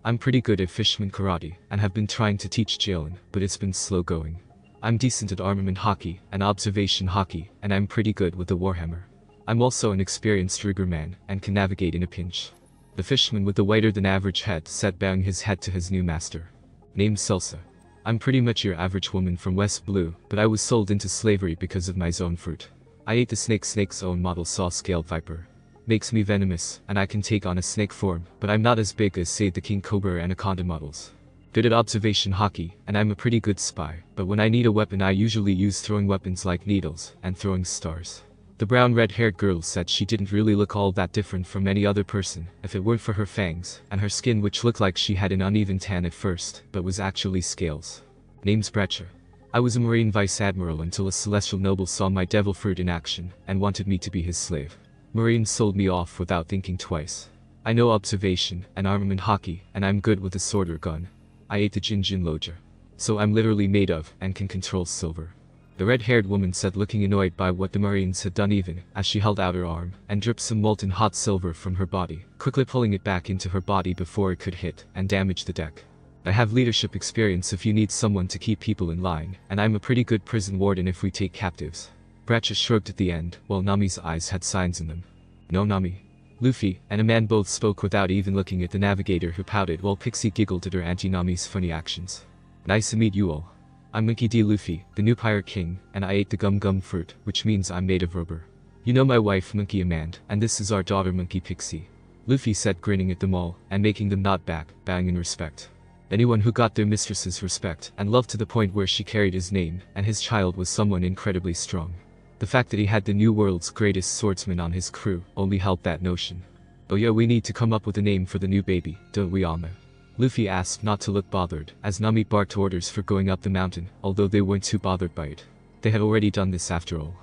I'm pretty good at fisherman karate, and have been trying to teach Jalen, but it's been slow going. I'm decent at armament hockey and observation hockey, and I'm pretty good with the warhammer. I'm also an experienced riggerman, and can navigate in a pinch. The fisherman with the whiter-than-average head said, bowing his head to his new master. Name's Salsa. I'm pretty much your average woman from West Blue, but I was sold into slavery because of my zone fruit. I ate the snake's own model saw-scaled viper. Makes me venomous, and I can take on a snake form, but I'm not as big as, say, the king cobra or anaconda models. Good at observation hockey, and I'm a pretty good spy, but when I need a weapon I usually use throwing weapons like needles and throwing stars. The brown red-haired girl said she didn't really look all that different from any other person if it weren't for her fangs and her skin, which looked like she had an uneven tan at first but was actually scales. Name's Bratcher. I was a Marine Vice Admiral until a celestial noble saw my devil fruit in action and wanted me to be his slave. Marines sold me off without thinking twice. I know observation and armament hockey, and I'm good with a sword or gun. I ate the Jinjin Loja. So I'm literally made of and can control silver. The red-haired woman said, looking annoyed by what the Marines had done, even as she held out her arm and dripped some molten hot silver from her body, quickly pulling it back into her body before it could hit and damage the deck. I have leadership experience if you need someone to keep people in line, and I'm a pretty good prison warden if we take captives. Bracha shrugged at the end, while Nami's eyes had signs in them. No, Nami. Luffy and Amande both spoke without even looking at the navigator, who pouted while Pixie giggled at her Auntie Nami's funny actions. Nice to meet you all. I'm Monkey D. Luffy, the new Pirate King, and I ate the gum fruit, which means I'm made of rubber. You know my wife Monkey Amande, and this is our daughter Monkey Pixie. Luffy said, grinning at them all and making them nod back, bowing in respect. Anyone who got their mistress's respect and love to the point where she carried his name and his child was someone incredibly strong. The fact that he had the new world's greatest swordsman on his crew only helped that notion. Oh yeah, we need to come up with a name for the new baby, don't we, Alma? Luffy asked, not to look bothered, as Nami barked orders for going up the mountain, although they weren't too bothered by it. They had already done this after all.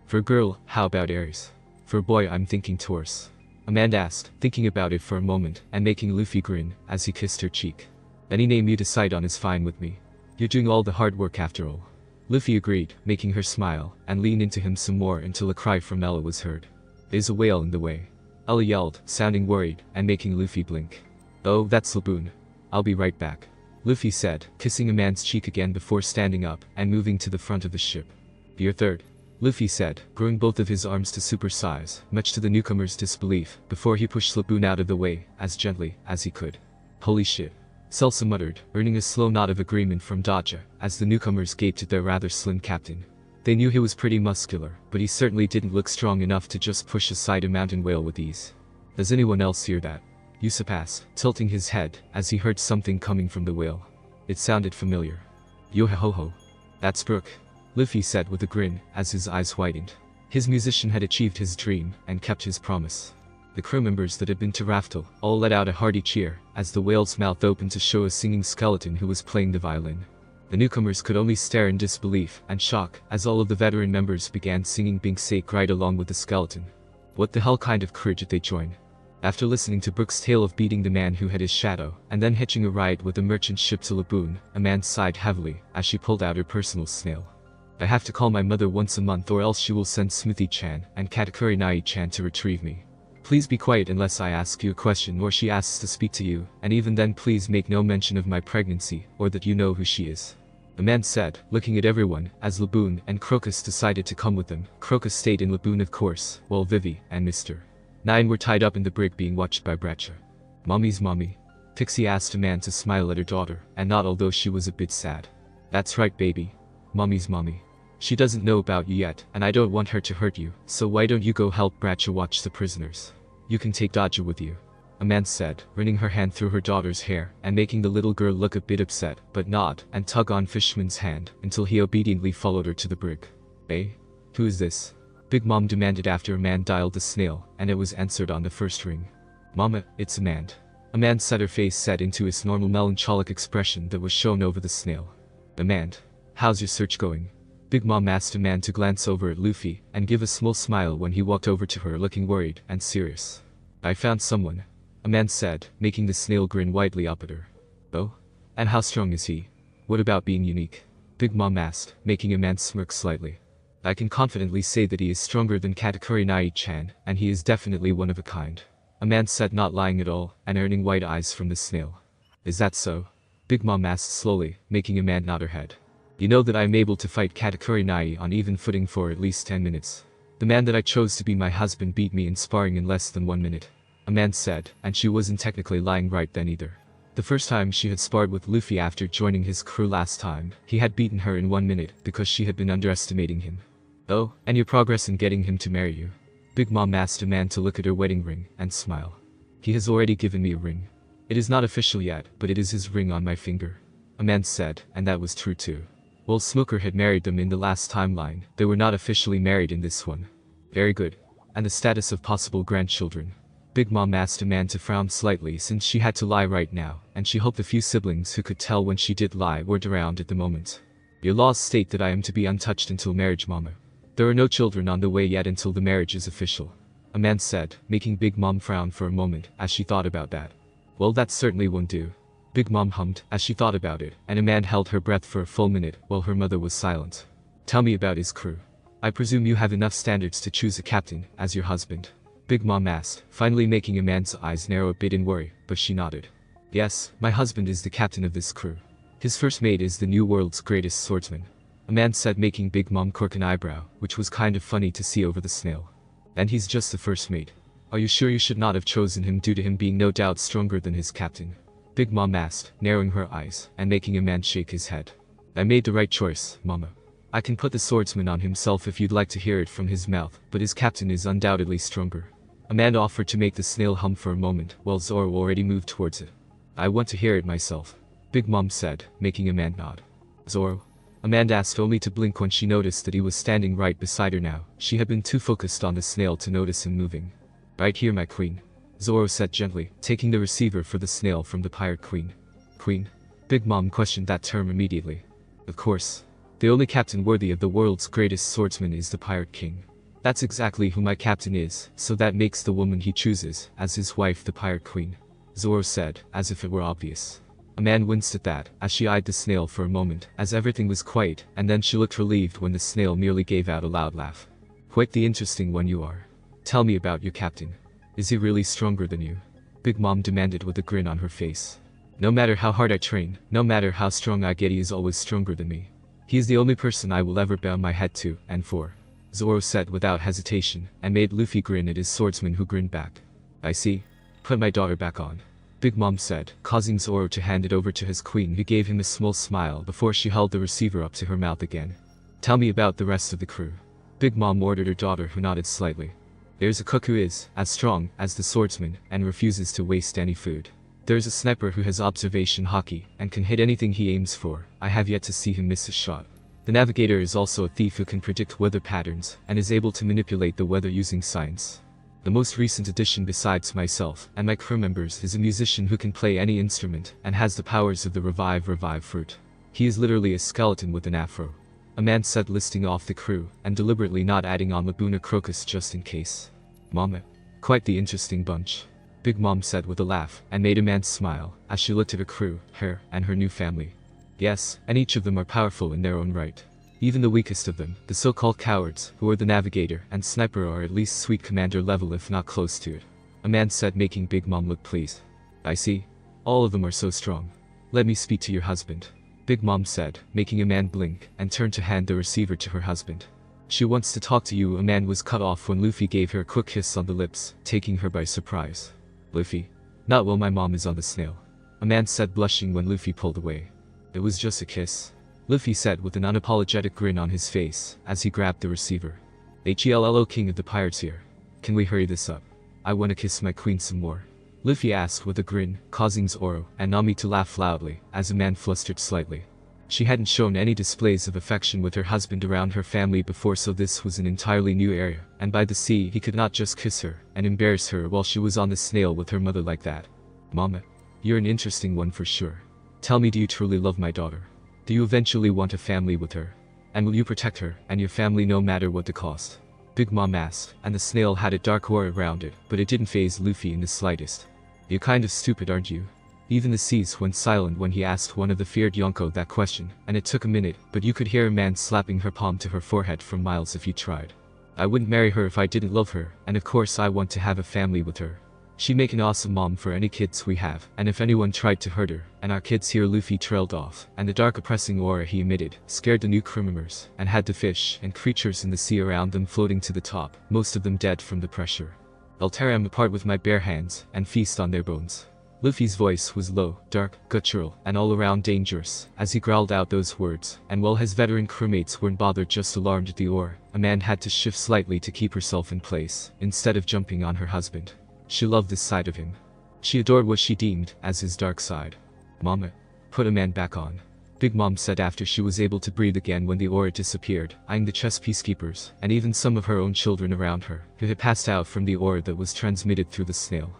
For a girl, how about Ares? For a boy, I'm thinking Taurus. Amande asked, thinking about it for a moment and making Luffy grin as he kissed her cheek. Any name you decide on is fine with me. You're doing all the hard work after all. Luffy agreed, making her smile and lean into him some more until a cry from Ella was heard. There's a whale in the way. Ella yelled, sounding worried and making Luffy blink. Oh, that's Laboon. I'll be right back. Luffy said, kissing Amande's cheek again before standing up and moving to the front of the ship. You're third. Luffy said, growing both of his arms to super size, much to the newcomer's disbelief, before he pushed Laboon out of the way as gently as he could. Holy shit. Celsa muttered, earning a slow nod of agreement from Daja, as the newcomers gaped at their rather slim captain. They knew he was pretty muscular, but he certainly didn't look strong enough to just push aside a mountain whale with ease. Does anyone else hear that? Usopp asked, tilting his head as he heard something coming from the whale. It sounded familiar. Yo-ho-ho. That's Brook, Luffy said with a grin as his eyes widened. His musician had achieved his dream and kept his promise. The crew members that had been to Raftel all let out a hearty cheer as the whale's mouth opened to show a singing skeleton who was playing the violin. The newcomers could only stare in disbelief and shock as all of the veteran members began singing Bing Sake right along with the skeleton. What the hell kind of crew did they join? After listening to Brook's tale of beating the man who had his shadow and then hitching a ride with a merchant ship to Laboon, Amande sighed heavily as she pulled out her personal snail. I have to call my mother once a month or else she will send Smoothie-chan and Katakuri Nai-chan to retrieve me. Please be quiet unless I ask you a question or she asks to speak to you, and even then please make no mention of my pregnancy or that you know who she is. Amande said, looking at everyone, as Laboon and Crocus decided to come with them. Crocus stayed in Laboon of course, while Vivi and Mr. Nine were tied up in the brig being watched by Bracha. Mommy's mommy. Pixie asked Amande to smile at her daughter, and not although she was a bit sad. That's right, baby. Mommy's mommy. She doesn't know about you yet, and I don't want her to hurt you, so why don't you go help Bracha watch the prisoners? You can take Daja with you. Amande said, running her hand through her daughter's hair and making the little girl look a bit upset, but nod and tug on Fishman's hand until he obediently followed her to the brig. Eh? Who is this? Big Mom demanded after Amande dialed the snail, and it was answered on the first ring. Mama, it's Amande. Amande set her face set into its normal melancholic expression that was shown over the snail. Amande, how's your search going? Big Mom asked Amande to glance over at Luffy and give a small smile when he walked over to her looking worried and serious. I found someone, Amande said, making the snail grin widely up at her. Oh? And how strong is he? What about being unique? Big Mom asked, making Amande smirk slightly. I can confidently say that he is stronger than Katakuri Nai-chan, and he is definitely one of a kind. Amande said, not lying at all, and earning wide eyes from the snail. Is that so? Big Mom asked slowly, making Amande nod her head. You know that I am able to fight Katakuri Nai on even footing for at least 10 minutes. The man that I chose to be my husband beat me in sparring in less than 1 minute. Amande said, and she wasn't technically lying right then either. The first time she had sparred with Luffy after joining his crew last time, he had beaten her in 1 minute because she had been underestimating him. Oh, and your progress in getting him to marry you? Big Mom asked Amande to look at her wedding ring and smile. He has already given me a ring. It is not official yet, but it is his ring on my finger. Amande said, and that was true too. While Smoker had married them in the last timeline, they were not officially married in this one. Very good. And the status of possible grandchildren? Big Mom asked Amande to frown slightly since she had to lie right now, and she hoped the few siblings who could tell when she did lie weren't around at the moment. Your laws state that I am to be untouched until marriage, Mama. There are no children on the way yet until the marriage is official. Amande said, making Big Mom frown for a moment as she thought about that. Well, that certainly won't do. Big Mom hummed as she thought about it, and Amande held her breath for a full minute while her mother was silent. Tell me about his crew. I presume you have enough standards to choose a captain as your husband. Big Mom asked, finally making Amande's eyes narrow a bit in worry, but she nodded. Yes, my husband is the captain of this crew. His first mate is the new world's greatest swordsman. Amande said, making Big Mom quirk an eyebrow, which was kind of funny to see over the snail. And he's just the first mate. Are you sure you should not have chosen him due to him being no doubt stronger than his captain? Big Mom asked, narrowing her eyes, and making Amande shake his head. I made the right choice, Mama. I can put the swordsman on himself if you'd like to hear it from his mouth, but his captain is undoubtedly stronger. Amande offered to make the snail hum for a moment, while Zoro already moved towards it. I want to hear it myself, Big Mom said, making Amande nod. Zoro? Amande asked, only to blink when she noticed that he was standing right beside her now. She had been too focused on the snail to notice him moving. Right here, my queen, Zoro said gently, taking the receiver for the snail from the pirate queen. Queen? Big Mom questioned that term immediately. Of course. The only captain worthy of the world's greatest swordsman is the pirate king. That's exactly who my captain is, so that makes the woman he chooses as his wife the pirate queen, Zoro said, as if it were obvious. Amande winced at that, as she eyed the snail for a moment, as everything was quiet, and then she looked relieved when the snail merely gave out a loud laugh. Quite the interesting one you are. Tell me about your captain. Is he really stronger than you? Big Mom demanded with a grin on her face. No matter how hard I train, no matter how strong I get, he is always stronger than me. He is the only person I will ever bow my head to, and for, Zoro said without hesitation, and made Luffy grin at his swordsman, who grinned back. I see. Put my daughter back on, Big Mom said, causing Zoro to hand it over to his queen, who gave him a small smile before she held the receiver up to her mouth again. Tell me about the rest of the crew, Big Mom ordered her daughter, who nodded slightly. There's a cook who is as strong as the swordsman and refuses to waste any food. There's a sniper who has observation hockey and can hit anything he aims for. I have yet to see him miss a shot. The navigator is also a thief who can predict weather patterns and is able to manipulate the weather using science. The most recent addition besides myself and my crew members is a musician who can play any instrument and has the powers of the revive fruit. He is literally a skeleton with an afro, Amande said, listing off the crew and deliberately not adding on Labuna Crocus just in case. Mama. Quite the interesting bunch, Big Mom said with a laugh, and made Amande smile as she looked at her crew, her, and her new family. Yes, and each of them are powerful in their own right. Even the weakest of them, the so-called cowards, who are the navigator and sniper, are at least sweet commander level if not close to it, Amande said, making Big Mom look pleased. I see. All of them are so strong. Let me speak to your husband, Big Mom said, making Amande blink and turned to hand the receiver to her husband. She wants to talk to you. Amande was cut off when Luffy gave her a quick kiss on the lips, taking her by surprise. Luffy? Not while my mom is on the snail, Amande said, blushing when Luffy pulled away. It was just a kiss, Luffy said with an unapologetic grin on his face as he grabbed the receiver. HELLO, king of the pirates here. Can we hurry this up? I want to kiss my queen some more, Luffy asked with a grin, causing Zoro and Nami to laugh loudly as Amande flustered slightly. She hadn't shown any displays of affection with her husband around her family before, so this was an entirely new area, and by the sea he could not just kiss her and embarrass her while she was on the snail with her mother like that. Mama. You're an interesting one for sure. Tell me, do you truly love my daughter? Do you eventually want a family with her? And will you protect her and your family no matter what the cost? Big Mom asked, and the snail had a dark aura around it, but it didn't faze Luffy in the slightest. You're kind of stupid, aren't you? Even the seas went silent when he asked one of the feared Yonko that question, and it took a minute, but you could hear Amande slapping her palm to her forehead from miles if you tried. I wouldn't marry her if I didn't love her, and of course I want to have a family with her. She'd make an awesome mom for any kids we have, and if anyone tried to hurt her, and our kids here. Luffy trailed off, and the dark oppressing aura he emitted scared the new crew members, and had the fish and creatures in the sea around them floating to the top, most of them dead from the pressure. I'll tear them apart with my bare hands and feast on their bones. Luffy's voice was low, dark, guttural, and all around dangerous as he growled out those words, and while his veteran crewmates weren't bothered, just alarmed at the aura, Amande had to shift slightly to keep herself in place, instead of jumping on her husband. She loved this side of him. She adored what she deemed as his dark side. Mama. Put Amande back on, Big Mom said after she was able to breathe again when the aura disappeared, eyeing the chess peacekeepers, and even some of her own children around her, who had passed out from the aura that was transmitted through the snail.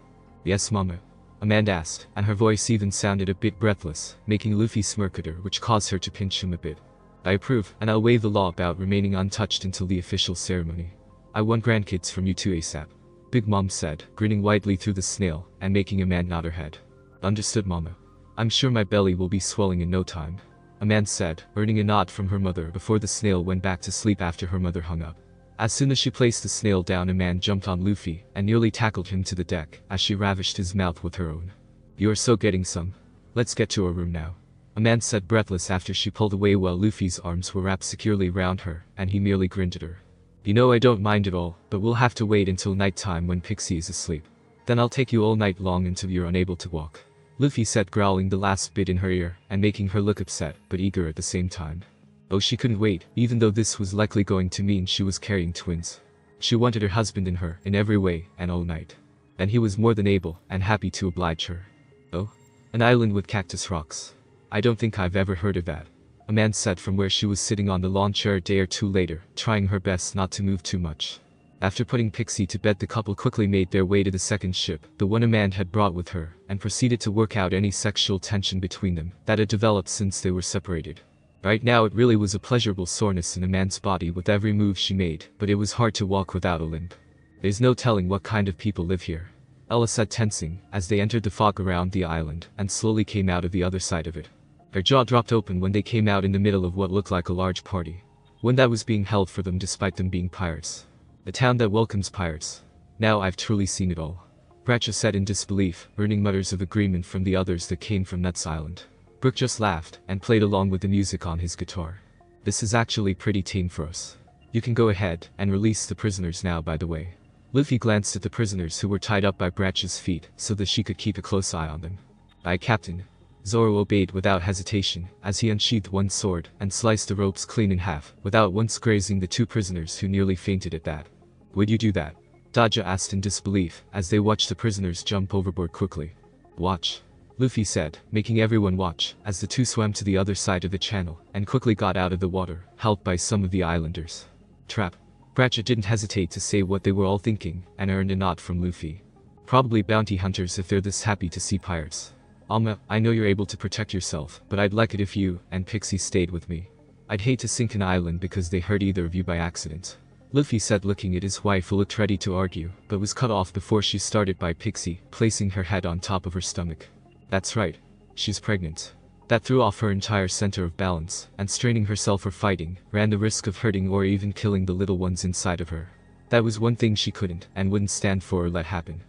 Yes, Mama? Amande asked, and her voice even sounded a bit breathless, making Luffy smirk at her, which caused her to pinch him a bit. I approve, and I'll waive the law about remaining untouched until the official ceremony. I want grandkids from you too ASAP, Big Mom said, grinning widely through the snail, and making Amande nod her head. Understood, Mama. I'm sure my belly will be swelling in no time, Amande said, earning a nod from her mother before the snail went back to sleep after her mother hung up. As soon as she placed the snail down, Amande jumped on Luffy and nearly tackled him to the deck as she ravished his mouth with her own. "You are so getting some. Let's get to our room now," Amande said, breathless after she pulled away while Luffy's arms were wrapped securely round her, and he merely grinned at her. "You know I don't mind at all, but we'll have to wait until night time when Pixie is asleep. Then I'll take you all night long until you're unable to walk," Luffy said, growling the last bit in her ear and making her look upset but eager at the same time. Oh, she couldn't wait, even though this was likely going to mean she was carrying twins. She wanted her husband in her in every way and all night. And he was more than able and happy to oblige her. "Oh? An island with cactus rocks. I don't think I've ever heard of that," Amande said from where she was sitting on the lawn chair a day or two later, trying her best not to move too much. After putting Pixie to bed, the couple quickly made their way to the second ship, the one Amande had brought with her, and proceeded to work out any sexual tension between them that had developed since they were separated. Right now it really was a pleasurable soreness in Amande's body with every move she made, but it was hard to walk without a limp. "There's no telling what kind of people live here," Ella said, tensing, as they entered the fog around the island and slowly came out of the other side of it. Their jaw dropped open when they came out in the middle of what looked like a large party. One that was being held for them despite them being pirates. "A town that welcomes pirates. Now I've truly seen it all," Bracha said in disbelief, earning mutters of agreement from the others that came from Nuts Island. Brook just laughed and played along with the music on his guitar. "This is actually pretty tame for us. You can go ahead and release the prisoners now, by the way." Luffy glanced at the prisoners who were tied up by Bracha's feet so that she could keep a close eye on them. "Aye, Captain." Zoro obeyed without hesitation as he unsheathed one sword and sliced the ropes clean in half without once grazing the two prisoners, who nearly fainted at that. "Would you do that?" Daja asked in disbelief as they watched the prisoners jump overboard quickly. "Watch," Luffy said, making everyone watch as the two swam to the other side of the channel and quickly got out of the water, helped by some of the islanders. "Trap." Bracha didn't hesitate to say what they were all thinking and earned a nod from Luffy. "Probably bounty hunters if they're this happy to see pirates. Alma, I know you're able to protect yourself, but I'd like it if you and Pixie stayed with me. I'd hate to sink an island because they hurt either of you by accident," Luffy said, looking at his wife, who looked ready to argue but was cut off before she started by Pixie placing her head on top of her stomach. "That's right. She's pregnant." That threw off her entire center of balance, and straining herself for fighting, ran the risk of hurting or even killing the little ones inside of her. That was one thing she couldn't and wouldn't stand for or let happen.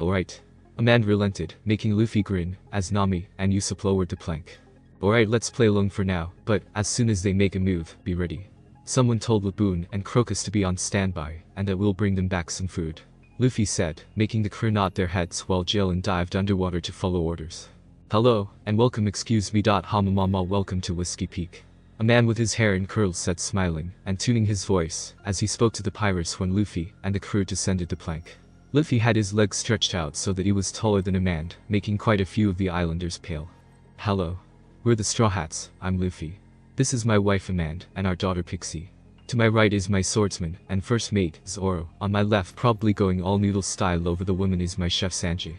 "Alright." Amande relented, making Luffy grin, as Nami and Usopp lowered the plank. "Alright, let's play along for now, but as soon as they make a move, be ready. Someone told Laboon and Crocus to be on standby, and that we'll bring them back some food," Luffy said, making the crew nod their heads while Jalen dived underwater to follow orders. "Hello, and welcome, excuse me. Hamamama, welcome to Whiskey Peak," a man with his hair in curls said, smiling and tuning his voice as he spoke to the pirates when Luffy and the crew descended the plank. Luffy had his legs stretched out so that he was taller than Amande, making quite a few of the islanders pale. "Hello. We're the Straw Hats. I'm Luffy. This is my wife Amande and our daughter Pixie. To my right is my swordsman and first mate, Zoro. On my left, probably going all noodle style over the woman, is my chef Sanji.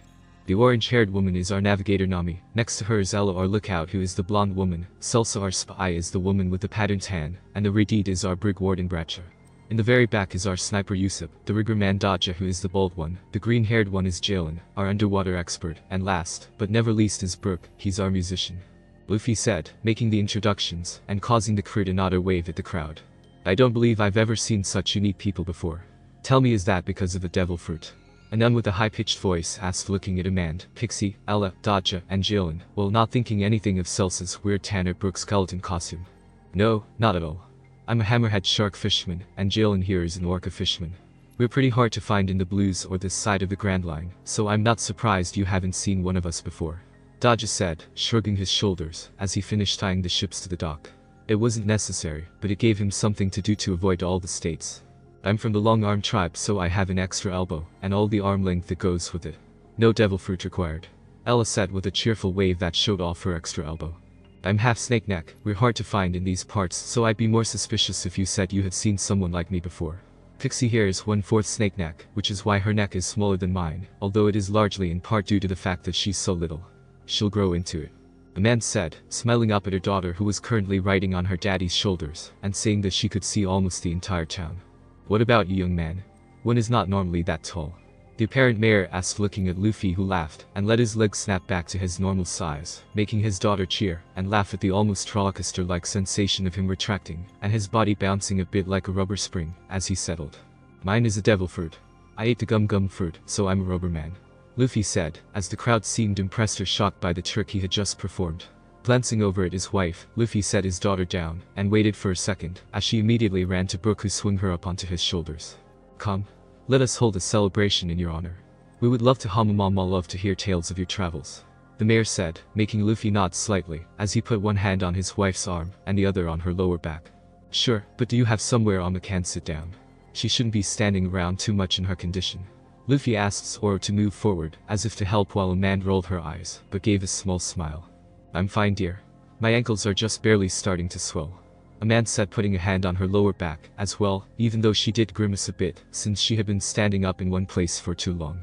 The orange-haired woman is our navigator Nami. Next to her is Ella, our lookout, who is the blonde woman. Salsa, our spy, is the woman with the patterned tan, and the Redid is our brig warden Bracha. In the very back is our sniper Usopp, the riggerman Daja, who is the bald one. The green-haired one is Jalen, our underwater expert, and last, but never least, is Brook. He's our musician," Luffy said, making the introductions and causing the crew to nod or wave at the crowd. "I don't believe I've ever seen such unique people before. Tell me, is that because of the devil fruit?" A nun with a high-pitched voice asked, looking at Amande, Pixie, Ella, Daja, and Jalen, while not thinking anything of Celsa's weird tan or Brook's skeleton costume. "No, not at all. I'm a hammerhead shark fisherman, and Jalen here is an orca fisherman. We're pretty hard to find in the blues or this side of the Grand Line, so I'm not surprised you haven't seen one of us before," Daja said, shrugging his shoulders as he finished tying the ships to the dock. It wasn't necessary, but it gave him something to do to avoid all the states. "I'm from the Long Arm tribe, so I have an extra elbow, and all the arm length that goes with it. No devil fruit required," Ella said with a cheerful wave that showed off her extra elbow. "I'm half snake neck. We're hard to find in these parts, so I'd be more suspicious if you said you had seen someone like me before. Pixie here is 1/4 snake neck, which is why her neck is smaller than mine, although it is largely in part due to the fact that she's so little. She'll grow into it," Amande said, smiling up at her daughter, who was currently riding on her daddy's shoulders and saying that she could see almost the entire town. "What about you, young man? One is not normally that tall." The apparent mayor asked, looking at Luffy, who laughed and let his legs snap back to his normal size, making his daughter cheer and laugh at the almost rollercoaster-like sensation of him retracting and his body bouncing a bit like a rubber spring as he settled. "Mine is a devil fruit. I ate the gum fruit, so I'm a rubber man," Luffy said, as the crowd seemed impressed or shocked by the trick he had just performed. Glancing over at his wife, Luffy set his daughter down and waited for a second as she immediately ran to Brook, who swung her up onto his shoulders. "Come. Let us hold a celebration in your honor. We would love to love to hear tales of your travels," the mayor said, making Luffy nod slightly as he put one hand on his wife's arm and the other on her lower back. "Sure, but do you have somewhere Amma can sit down? She shouldn't be standing around too much in her condition." Luffy asked Zoro to move forward as if to help, while Amande rolled her eyes but gave a small smile. "I'm fine, dear. My ankles are just barely starting to swell," Amande said, putting a hand on her lower back as well, even though she did grimace a bit since she had been standing up in one place for too long.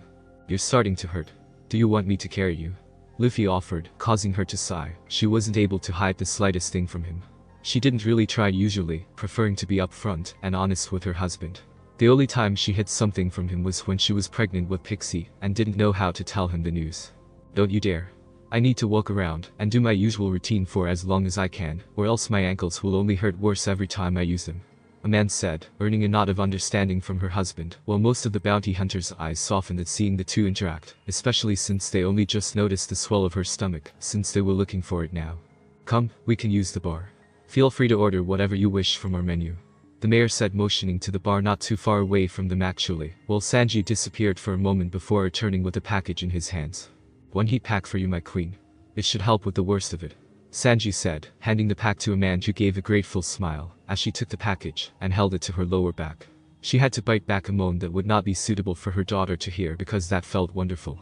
"You're starting to hurt. Do you want me to carry you?" Luffy offered, causing her to sigh. She wasn't able to hide the slightest thing from him. She didn't really try usually, preferring to be upfront and honest with her husband. The only time she hid something from him was when she was pregnant with Pixie and didn't know how to tell him the news. "Don't you dare. I need to walk around and do my usual routine for as long as I can, or else my ankles will only hurt worse every time I use them," Amande said, earning a nod of understanding from her husband, while most of the bounty hunters' eyes softened at seeing the two interact, especially since they only just noticed the swell of her stomach, since they were looking for it now. "Come, we can use the bar. Feel free to order whatever you wish from our menu," the mayor said, motioning to the bar not too far away from them actually, while Sanji disappeared for a moment before returning with a package in his hands. "One heat pack for you, my queen. It should help with the worst of it," Sanji said, handing the pack to Amande, who gave a grateful smile as she took the package and held it to her lower back. She had to bite back a moan that would not be suitable for her daughter to hear because that felt wonderful.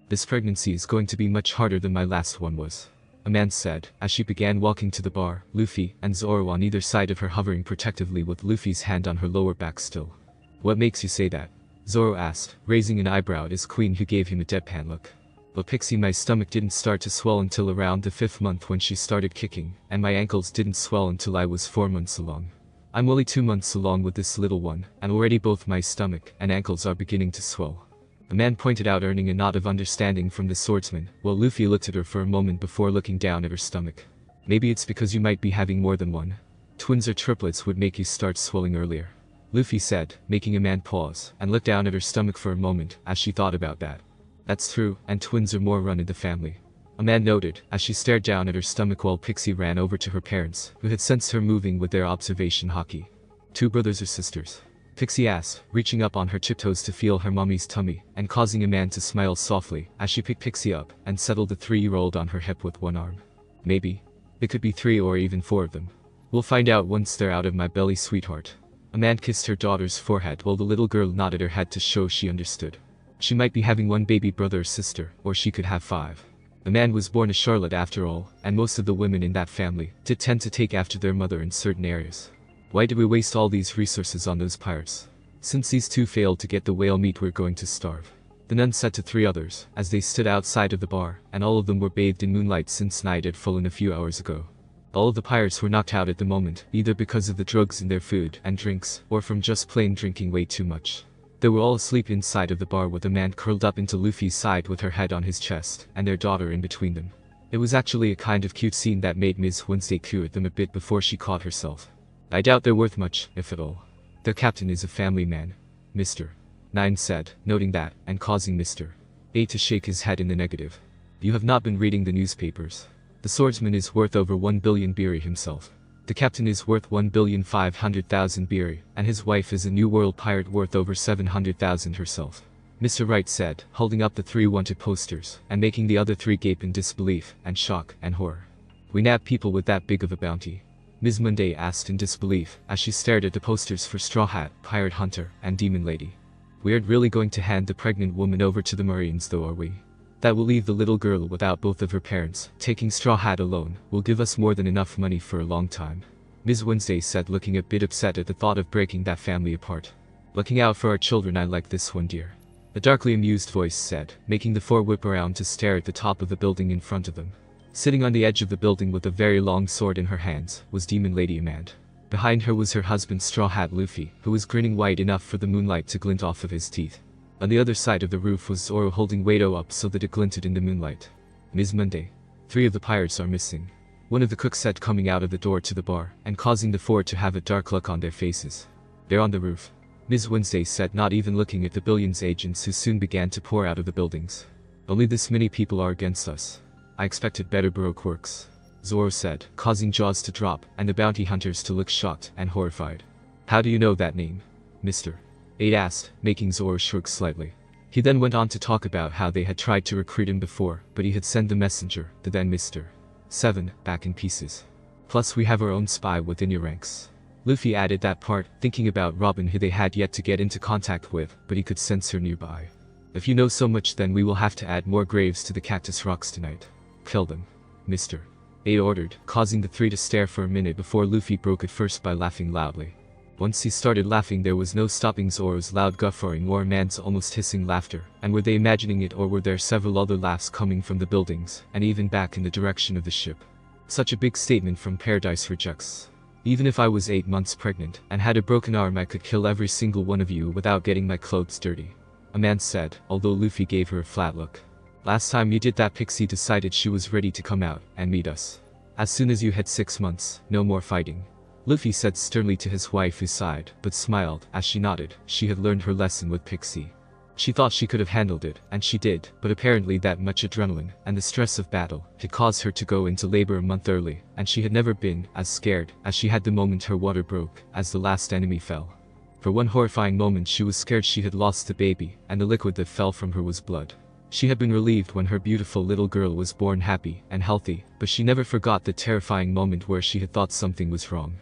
"This pregnancy is going to be much harder than my last one was," Amande said, as she began walking to the bar, Luffy and Zoro on either side of her hovering protectively with Luffy's hand on her lower back still. "What makes you say that?" Zoro asked, raising an eyebrow at his queen, who gave him a deadpan look. "But Pixie, my stomach didn't start to swell until around the 5th month when she started kicking, and my ankles didn't swell until I was 4 months along. I'm only 2 months along with this little one, and already both my stomach and ankles are beginning to swell," Amande pointed out, earning a nod of understanding from the swordsman, while Luffy looked at her for a moment before looking down at her stomach. "Maybe it's because you might be having more than one. Twins or triplets would make you start swelling earlier," Luffy said, making Amande pause and look down at her stomach for a moment as she thought about that. "That's true, and twins are more run in the family," Amande noted as she stared down at her stomach while Pixie ran over to her parents, who had sensed her moving with their observation haki. "Two brothers or sisters?" Pixie asked, reaching up on her tiptoes to feel her mommy's tummy and causing Amande to smile softly as she picked Pixie up and settled the 3-year-old on her hip with one arm. "Maybe. It could be 3 or even 4 of them. We'll find out once they're out of my belly, sweetheart." Amande kissed her daughter's forehead while the little girl nodded her head to show she understood. She might be having 1 baby brother or sister, or she could have 5. Amande was born a Charlotte after all, and most of the women in that family did tend to take after their mother in certain areas. "Why did we waste all these resources on those pirates? Since these 2 failed to get the whale meat, we're going to starve," the nun said to 3 others as they stood outside of the bar, and all of them were bathed in moonlight since night had fallen a few hours ago. All of the pirates were knocked out at the moment, either because of the drugs in their food and drinks, or from just plain drinking way too much. They were all asleep inside of the bar, with Amande curled up into Luffy's side with her head on his chest and their daughter in between them. It was actually a kind of cute scene that made Ms. Wednesday coo at them a bit before she caught herself. "I doubt they're worth much, if at all. Their captain is a family man," Mr. 9 said, noting that, and causing Mr. 8 to shake his head in the negative. "You have not been reading the newspapers. The swordsman is worth over 1 billion birri himself. The captain is worth 1,500,000 birri, and his wife is a New World pirate worth over 700,000 herself," Mr. Wright said, holding up the 3 wanted posters and making the other 3 gape in disbelief and shock and horror. "We nab people with that big of a bounty?" Ms. Monday asked in disbelief as she stared at the posters for Straw Hat, Pirate Hunter, and Demon Lady. "We aren't really going to hand the pregnant woman over to the Marines though, are we? That will leave the little girl without both of her parents. Taking Straw Hat alone will give us more than enough money for a long time," Ms. Wednesday said, looking a bit upset at the thought of breaking that family apart. "Looking out for our children, I like this one, dear," a darkly amused voice said, making the 4 whip around to stare at the top of the building in front of them. Sitting on the edge of the building with a very long sword in her hands was Demon Lady Amande. Behind her was her husband Straw Hat Luffy, who was grinning wide enough for the moonlight to glint off of his teeth. On the other side of the roof was Zoro holding Wado up so that it glinted in the moonlight. Ms. Monday. 3 of the pirates are missing. One of the cooks said, coming out of the door to the bar, and causing the 4 to have a dark look on their faces. They're on the roof. Ms. Wednesday said, not even looking at the billions agents who soon began to pour out of the buildings. Only this many people are against us. I expected better Baroque works. Zoro said, causing jaws to drop, and the bounty hunters to look shocked and horrified. How do you know that name, Mr. 8 asked, making Zoro shrug slightly. He then went on to talk about how they had tried to recruit him before, but he had sent the messenger, the then Mr. 7, back in pieces. Plus we have our own spy within your ranks. Luffy added that part, thinking about Robin, who they had yet to get into contact with, but he could sense her nearby. If you know so much, then we will have to add more graves to the cactus rocks tonight. Kill them, Mr. 8 ordered, causing the 3 to stare for a minute before Luffy broke it first by laughing loudly. Once he started laughing, there was no stopping Zoro's loud guffawing or Amande's almost hissing laughter, and were they imagining it, or were there several other laughs coming from the buildings, and even back in the direction of the ship? Such a big statement from Paradise Rejects. Even if I was 8 months pregnant, and had a broken arm, I could kill every single one of you without getting my clothes dirty, Amande said, although Luffy gave her a flat look. Last time you did that, Pixie decided she was ready to come out and meet us. As soon as you had 6 months, no more fighting. Luffy said sternly to his wife, who sighed, but smiled as she nodded. She had learned her lesson with Pixie. She thought she could have handled it, and she did, but apparently that much adrenaline, and the stress of battle, had caused her to go into labor a month early, and she had never been as scared as she had the moment her water broke, as the last enemy fell. For one horrifying moment she was scared she had lost the baby, and the liquid that fell from her was blood. She had been relieved when her beautiful little girl was born happy and healthy, but she never forgot the terrifying moment where she had thought something was wrong.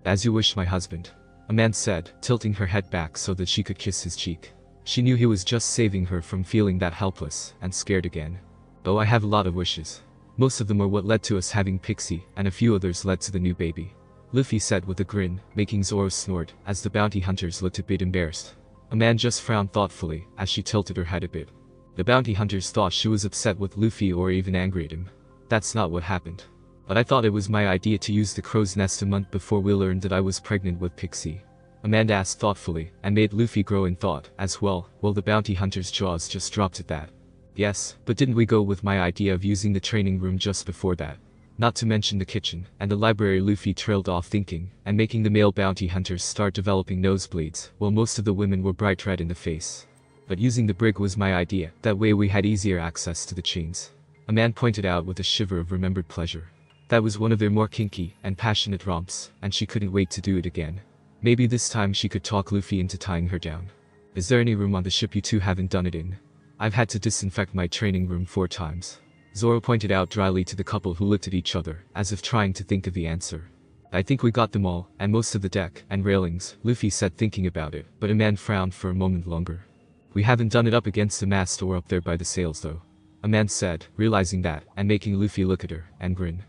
As you wish, my husband, Amande said, tilting her head back so that she could kiss his cheek. She knew he was just saving her from feeling that helpless and scared again. Oh, I have a lot of wishes. Most of them are what led to us having Pixie, and a few others led to the new baby, Luffy said with a grin, making Zoro snort as the bounty hunters looked a bit embarrassed. Amande just frowned thoughtfully as she tilted her head a bit. The bounty hunters thought she was upset with Luffy or even angry at him. That's not what happened. But I thought it was my idea to use the crow's nest a month before we learned that I was pregnant with Pixie, Amande asked thoughtfully, and made Luffy grow in thought as well. Well, the bounty hunter's jaws just dropped at that. Yes, but didn't we go with my idea of using the training room just before that? Not to mention the kitchen and the library. Luffy trailed off, thinking, and making the male bounty hunters start developing nosebleeds, while most of the women were bright red in the face. But using the brig was my idea, that way we had easier access to the chains, Amande pointed out with a shiver of remembered pleasure. That was one of their more kinky and passionate romps, and she couldn't wait to do it again. Maybe this time she could talk Luffy into tying her down. Is there any room on the ship you two haven't done it in? I've had to disinfect my training room 4 times. Zoro pointed out dryly to the couple, who looked at each other, as if trying to think of the answer. I think we got them all, and most of the deck and railings, Luffy said, thinking about it, but Amande frowned for a moment longer. We haven't done it up against the mast or up there by the sails though, Amande said, realizing that, and making Luffy look at her, and grin.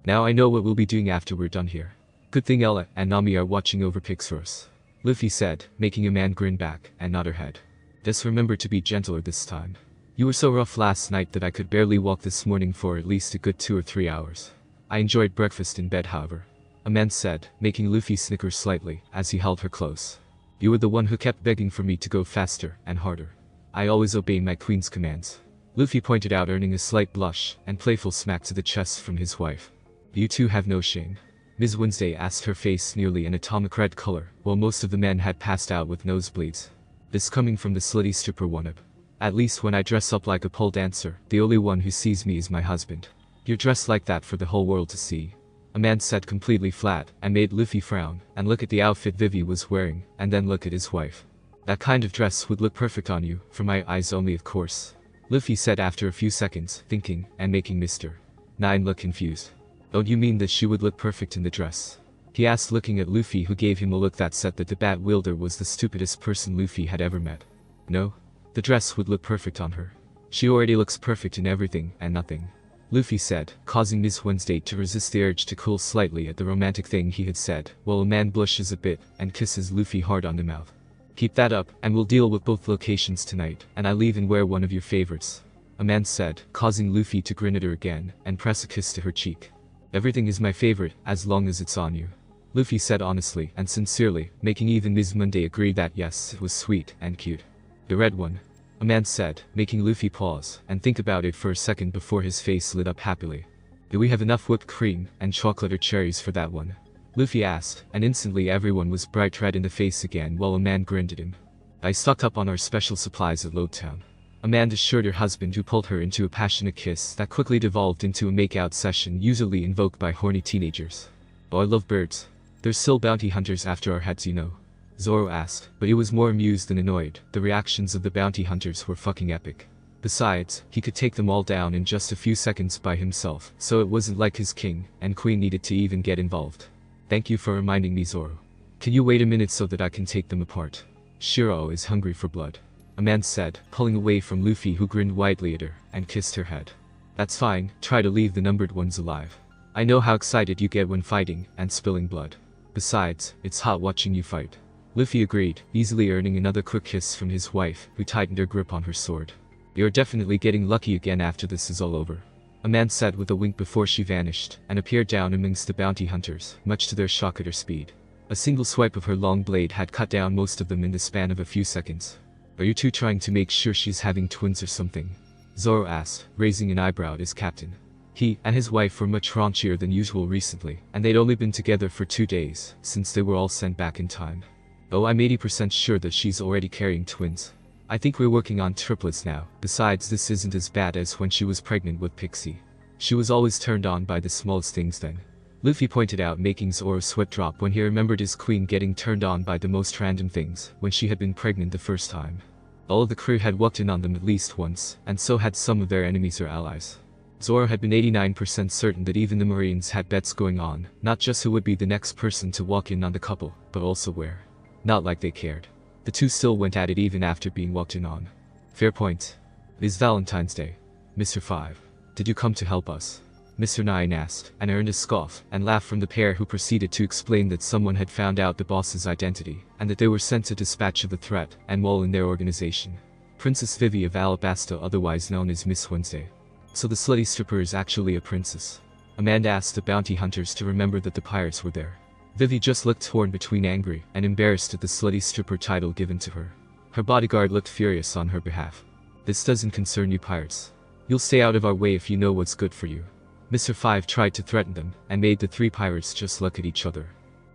Now I know what we'll be doing after we're done here. Good thing Ella and Nami are watching over pigs for us, Luffy said, making Amande grin back and nod her head. Just remember to be gentler this time. You were so rough last night that I could barely walk this morning for at least a good 2 or 3 hours. I enjoyed breakfast in bed, however, Amande said, making Luffy snicker slightly as he held her close. You were the one who kept begging for me to go faster and harder. I always obey my queen's commands, Luffy pointed out, earning a slight blush and playful smack to the chest from his wife. You two have no shame? Ms. Wednesday asked, her face nearly an atomic red color, while most of the men had passed out with nosebleeds. This coming from the slutty stripper one-up. At least when I dress up like a pole dancer, the only one who sees me is my husband. You're dressed like that for the whole world to see, Amande said completely flat, and made Luffy frown, and look at the outfit Vivi was wearing, and then look at his wife. That kind of dress would look perfect on you, for my eyes only of course, Luffy said after a few seconds, thinking, and making Mr. 9 look confused. Don't you mean that she would look perfect in the dress? He asked, looking at Luffy, who gave him a look that said that the bat wielder was the stupidest person Luffy had ever met. No. The dress would look perfect on her. She already looks perfect in everything and nothing, Luffy said, causing Ms. Wednesday to resist the urge to cool slightly at the romantic thing he had said, while Amande blushes a bit and kisses Luffy hard on the mouth. Keep that up, and we'll deal with both locations tonight, and I leave and wear one of your favorites, Amande said, causing Luffy to grin at her again and press a kiss to her cheek. Everything is my favorite, as long as it's on you, Luffy said honestly and sincerely, making even Ms. Monday agree that yes, it was sweet and cute. The red one, Amande said, making Luffy pause and think about it for a second before his face lit up happily. Do we have enough whipped cream and chocolate or cherries for that one? Luffy asked, and instantly everyone was bright red in the face again while Amande grinned at him. I stocked up on our special supplies at Lowtown. Amande assured her husband, who pulled her into a passionate kiss that quickly devolved into a make-out session usually invoked by horny teenagers. Oh, I love birds. There's still bounty hunters after our heads, you know. Zoro asked, but he was more amused than annoyed. The reactions of the bounty hunters were fucking epic. Besides, he could take them all down in just a few seconds by himself, so it wasn't like his king and queen needed to even get involved. Thank you for reminding me, Zoro. Can you wait a minute so that I can take them apart? Shiro is hungry for blood. Amande said, pulling away from Luffy, who grinned widely at her and kissed her head. That's fine, try to leave the numbered ones alive. I know how excited you get when fighting and spilling blood. Besides, it's hot watching you fight. Luffy agreed, easily earning another quick kiss from his wife, who tightened her grip on her sword. You're definitely getting lucky again after this is all over. Amande said with a wink before she vanished, and appeared down amongst the bounty hunters, much to their shock at her speed. A single swipe of her long blade had cut down most of them in the span of a few seconds. Are you two trying to make sure she's having twins or something? Zoro asked, raising an eyebrow at his captain. He and his wife were much raunchier than usual recently, and they'd only been together for 2 days, since they were all sent back in time. Oh, I'm 80% sure that she's already carrying twins. I think we're working on triplets now. Besides, this isn't as bad as when she was pregnant with Pixie. She was always turned on by the smallest things then. Luffy pointed out, making Zoro's sweat drop when he remembered his queen getting turned on by the most random things when she had been pregnant the first time. All of the crew had walked in on them at least once, and so had some of their enemies or allies. Zoro had been 89% certain that even the Marines had bets going on, not just who would be the next person to walk in on the couple, but also where. Not like they cared. The two still went at it even after being walked in on. Fair point. It is Valentine's Day. Mr. 5. Did you come to help us? Mr. 9 asked, and earned a scoff and laugh from the pair, who proceeded to explain that someone had found out the boss's identity, and that they were sent to dispatch of the threat and mole in their organization. Princess Vivi of Alabasta, otherwise known as Miss Wednesday. So the slutty stripper is actually a princess? Amande asked the bounty hunters to remember that the pirates were there. Vivi just looked torn between angry and embarrassed at the slutty stripper title given to her. Her bodyguard looked furious on her behalf. This doesn't concern you pirates. You'll stay out of our way if you know what's good for you. Mr. 5 tried to threaten them, and made the 3 pirates just look at each other.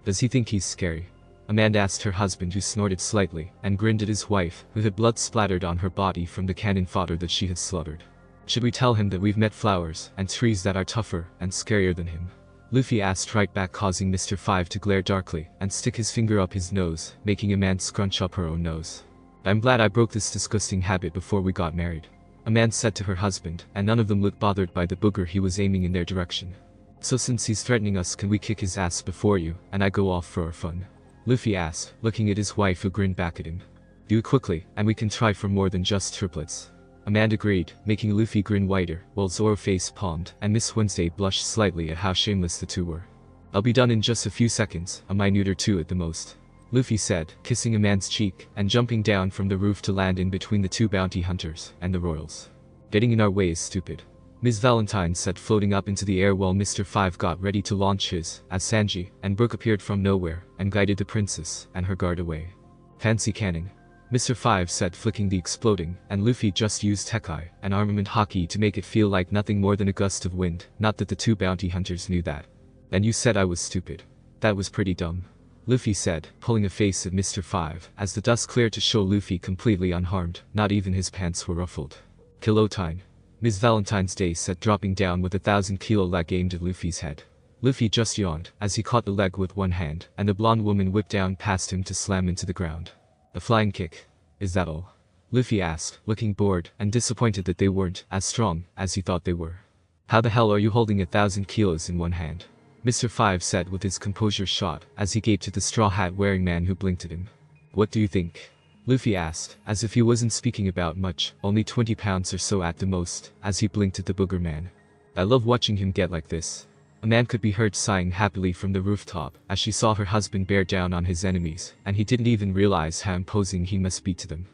Does he think he's scary? Amande asked her husband, who snorted slightly, and grinned at his wife, who had blood splattered on her body from the cannon fodder that she had slaughtered. Should we tell him that we've met flowers and trees that are tougher and scarier than him? Luffy asked right back, causing Mr. 5 to glare darkly and stick his finger up his nose, making Amande scrunch up her own nose. I'm glad I broke this disgusting habit before we got married. Amande said to her husband, and none of them looked bothered by the booger he was aiming in their direction. So since he's threatening us, can we kick his ass before you and I go off for our fun? Luffy asked, looking at his wife, who grinned back at him. Do it quickly, and we can try for more than just triplets. Amande agreed, making Luffy grin wider, while Zoro face palmed and Miss Wednesday blushed slightly at how shameless the two were. I'll be done in just a few seconds, a minute or two at the most. Luffy said, kissing Amande's cheek and jumping down from the roof to land in between the 2 bounty hunters and the royals. Getting in our way is stupid. Ms. Valentine said, floating up into the air while Mr. 5 got ready to launch his, as Sanji and Brook appeared from nowhere and guided the princess and her guard away. Fancy cannon. Mr. 5 said, flicking the exploding, and Luffy just used Tekai, an armament hockey, to make it feel like nothing more than a gust of wind, not that the 2 bounty hunters knew that. And you said I was stupid. That was pretty dumb. Luffy said, pulling a face at Mr. 5, as the dust cleared to show Luffy completely unharmed, not even his pants were ruffled. Kilotine. Ms. Valentine's Day said, dropping down with a 1,000-kilo leg aimed at Luffy's head. Luffy just yawned, as he caught the leg with one hand, and the blonde woman whipped down past him to slam into the ground. A flying kick. Is that all? Luffy asked, looking bored and disappointed that they weren't as strong as he thought they were. How the hell are you holding 1,000 kilos in one hand? Mr. 5 said with his composure shot, as he gaped at the straw hat wearing man who blinked at him. What do you think? Luffy asked, as if he wasn't speaking about much, only 20 pounds or so at the most, as he blinked at the booger man. I love watching him get like this. Amande could be heard sighing happily from the rooftop, as she saw her husband bear down on his enemies, and he didn't even realize how imposing he must be to them.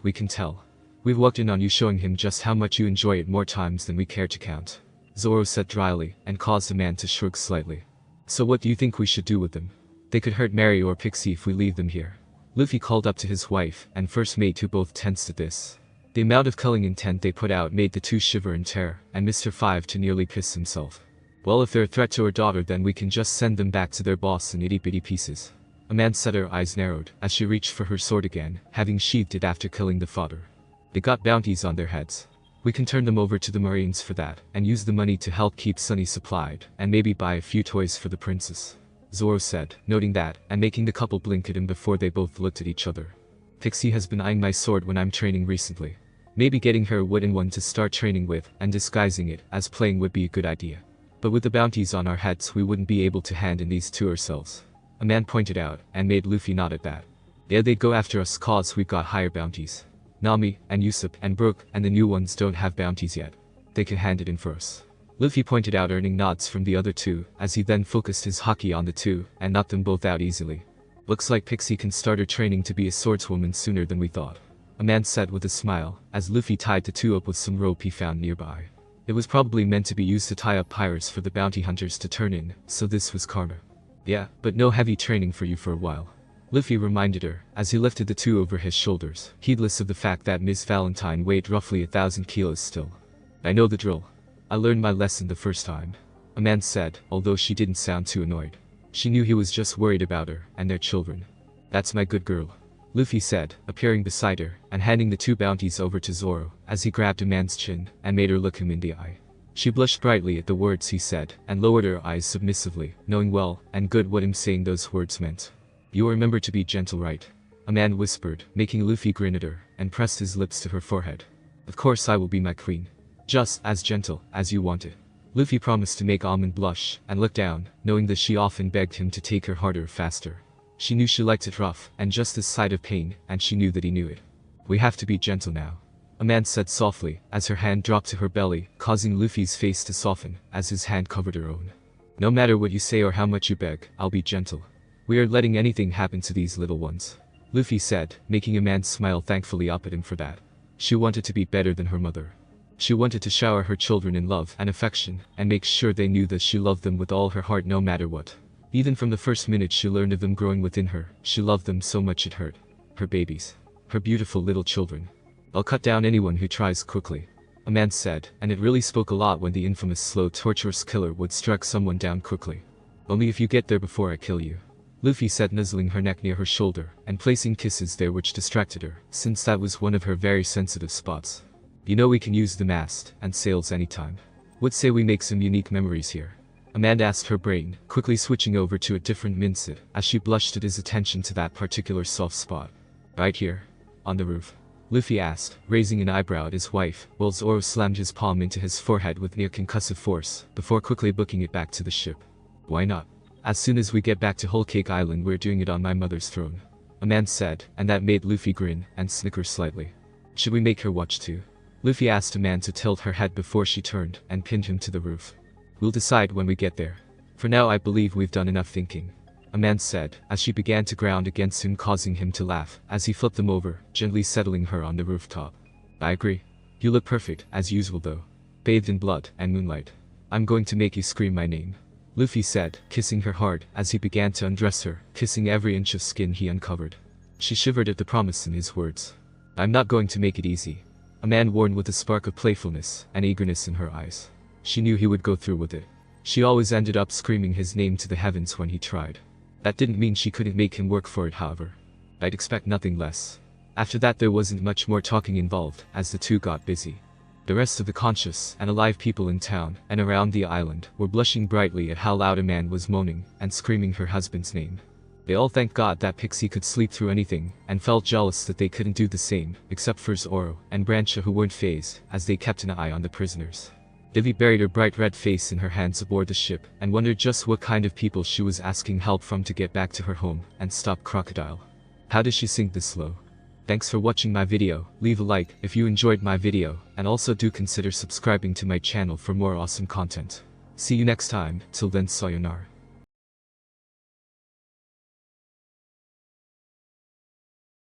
We can tell. We've walked in on you, showing him just how much you enjoy it more times than we care to count. Zoro said dryly, and caused Amande to shrug slightly. So what do you think we should do with them? They could hurt Mary or Pixie if we leave them here. Luffy called up to his wife and first mate, who both tensed at this. The amount of killing intent they put out made the two shiver in terror, and Mr. Five to nearly piss himself. Well, if they're a threat to her daughter, then we can just send them back to their boss in itty-bitty pieces. Amande said, her eyes narrowed as she reached for her sword again, having sheathed it after killing the fodder. They got bounties on their heads. We can turn them over to the Marines for that, and use the money to help keep Sunny supplied, and maybe buy a few toys for the princess. Zoro said, noting that, and making the couple blink at him before they both looked at each other. Pixie has been eyeing my sword when I'm training recently. Maybe getting her a wooden one to start training with, and disguising it as playing would be a good idea. But with the bounties on our heads, we wouldn't be able to hand in these to ourselves. Amande pointed out, and made Luffy nod at that. Yeah, they'd go after us cause we've got higher bounties. Nami, and Usopp, and Brook, and the new ones don't have bounties yet. They can hand it in for us. Luffy pointed out, earning nods from the other two, as he then focused his haki on the two, and knocked them both out easily. Looks like Pixie can start her training to be a swordswoman sooner than we thought. Amande said with a smile, as Luffy tied the two up with some rope he found nearby. It was probably meant to be used to tie up pirates for the bounty hunters to turn in, so this was karma. Yeah, but no heavy training for you for a while. Luffy reminded her, as he lifted the two over his shoulders, heedless of the fact that Miss Valentine weighed roughly 1,000 kilos still. I know the drill. I learned my lesson the first time, Amande said, although she didn't sound too annoyed. She knew he was just worried about her, and their children. That's my good girl, Luffy said, appearing beside her, and handing the two bounties over to Zoro, as he grabbed Amande's chin, and made her look him in the eye. She blushed brightly at the words he said, and lowered her eyes submissively, knowing well and good what him saying those words meant. You will remember to be gentle, right? Amande whispered, making Luffy grin at her, and pressed his lips to her forehead. Of course I will be, my queen. Just as gentle as you want it. Luffy promised to make Amande blush, and looked down, knowing that she often begged him to take her harder faster. She knew she liked it rough, and just this side of pain, and she knew that he knew it. We have to be gentle now, Amande said softly, as her hand dropped to her belly, causing Luffy's face to soften, as his hand covered her own. No matter what you say or how much you beg, I'll be gentle. We are letting anything happen to these little ones, Luffy said, making Amande smile thankfully up at him for that. She wanted to be better than her mother. She wanted to shower her children in love and affection, and make sure they knew that she loved them with all her heart no matter what. Even from the first minute she learned of them growing within her, she loved them so much it hurt. Her babies. Her beautiful little children. I'll cut down anyone who tries quickly, Amande said, and it really spoke a lot when the infamous slow torturous killer would strike someone down quickly. Only if you get there before I kill you, Luffy said, nuzzling her neck near her shoulder, and placing kisses there which distracted her, since that was one of her very sensitive spots. You know we can use the mast and sails anytime. Would say we make some unique memories here, Amande asked, her brain quickly switching over to a different mindset as she blushed at his attention to that particular soft spot. Right here, on the roof, Luffy asked, raising an eyebrow at his wife, while Zoro slammed his palm into his forehead with near concussive force, before quickly booking it back to the ship. Why not? As soon as we get back to Whole Cake Island, we're doing it on my mother's throne, Amande said, and that made Luffy grin and snicker slightly. Should we make her watch too? Luffy asked Amande to tilt her head before she turned and pinned him to the roof. We'll decide when we get there. For now I believe we've done enough thinking, Amande said, as she began to ground against him, causing him to laugh, as he flipped them over, gently settling her on the rooftop. I agree. You look perfect, as usual though. Bathed in blood and moonlight. I'm going to make you scream my name, Luffy said, kissing her hard, as he began to undress her, kissing every inch of skin he uncovered. She shivered at the promise in his words. I'm not going to make it easy, Amande warned with a spark of playfulness and eagerness in her eyes. She knew he would go through with it. She always ended up screaming his name to the heavens when he tried. That didn't mean she couldn't make him work for it, however. I'd expect nothing less. After that there wasn't much more talking involved, as the two got busy. The rest of the conscious and alive people in town and around the island were blushing brightly at how loud Amande was moaning and screaming her husband's name. They all thanked God that Pixie could sleep through anything, and felt jealous that they couldn't do the same, except for Zoro and Brancha, who weren't fazed, as they kept an eye on the prisoners. Vivi buried her bright red face in her hands aboard the ship, and wondered just what kind of people she was asking help from to get back to her home and stop Crocodile. How does she sink this low? Thanks for watching my video. Leave a like if you enjoyed my video, and also do consider subscribing to my channel for more awesome content. See you next time. Till then, sayonara.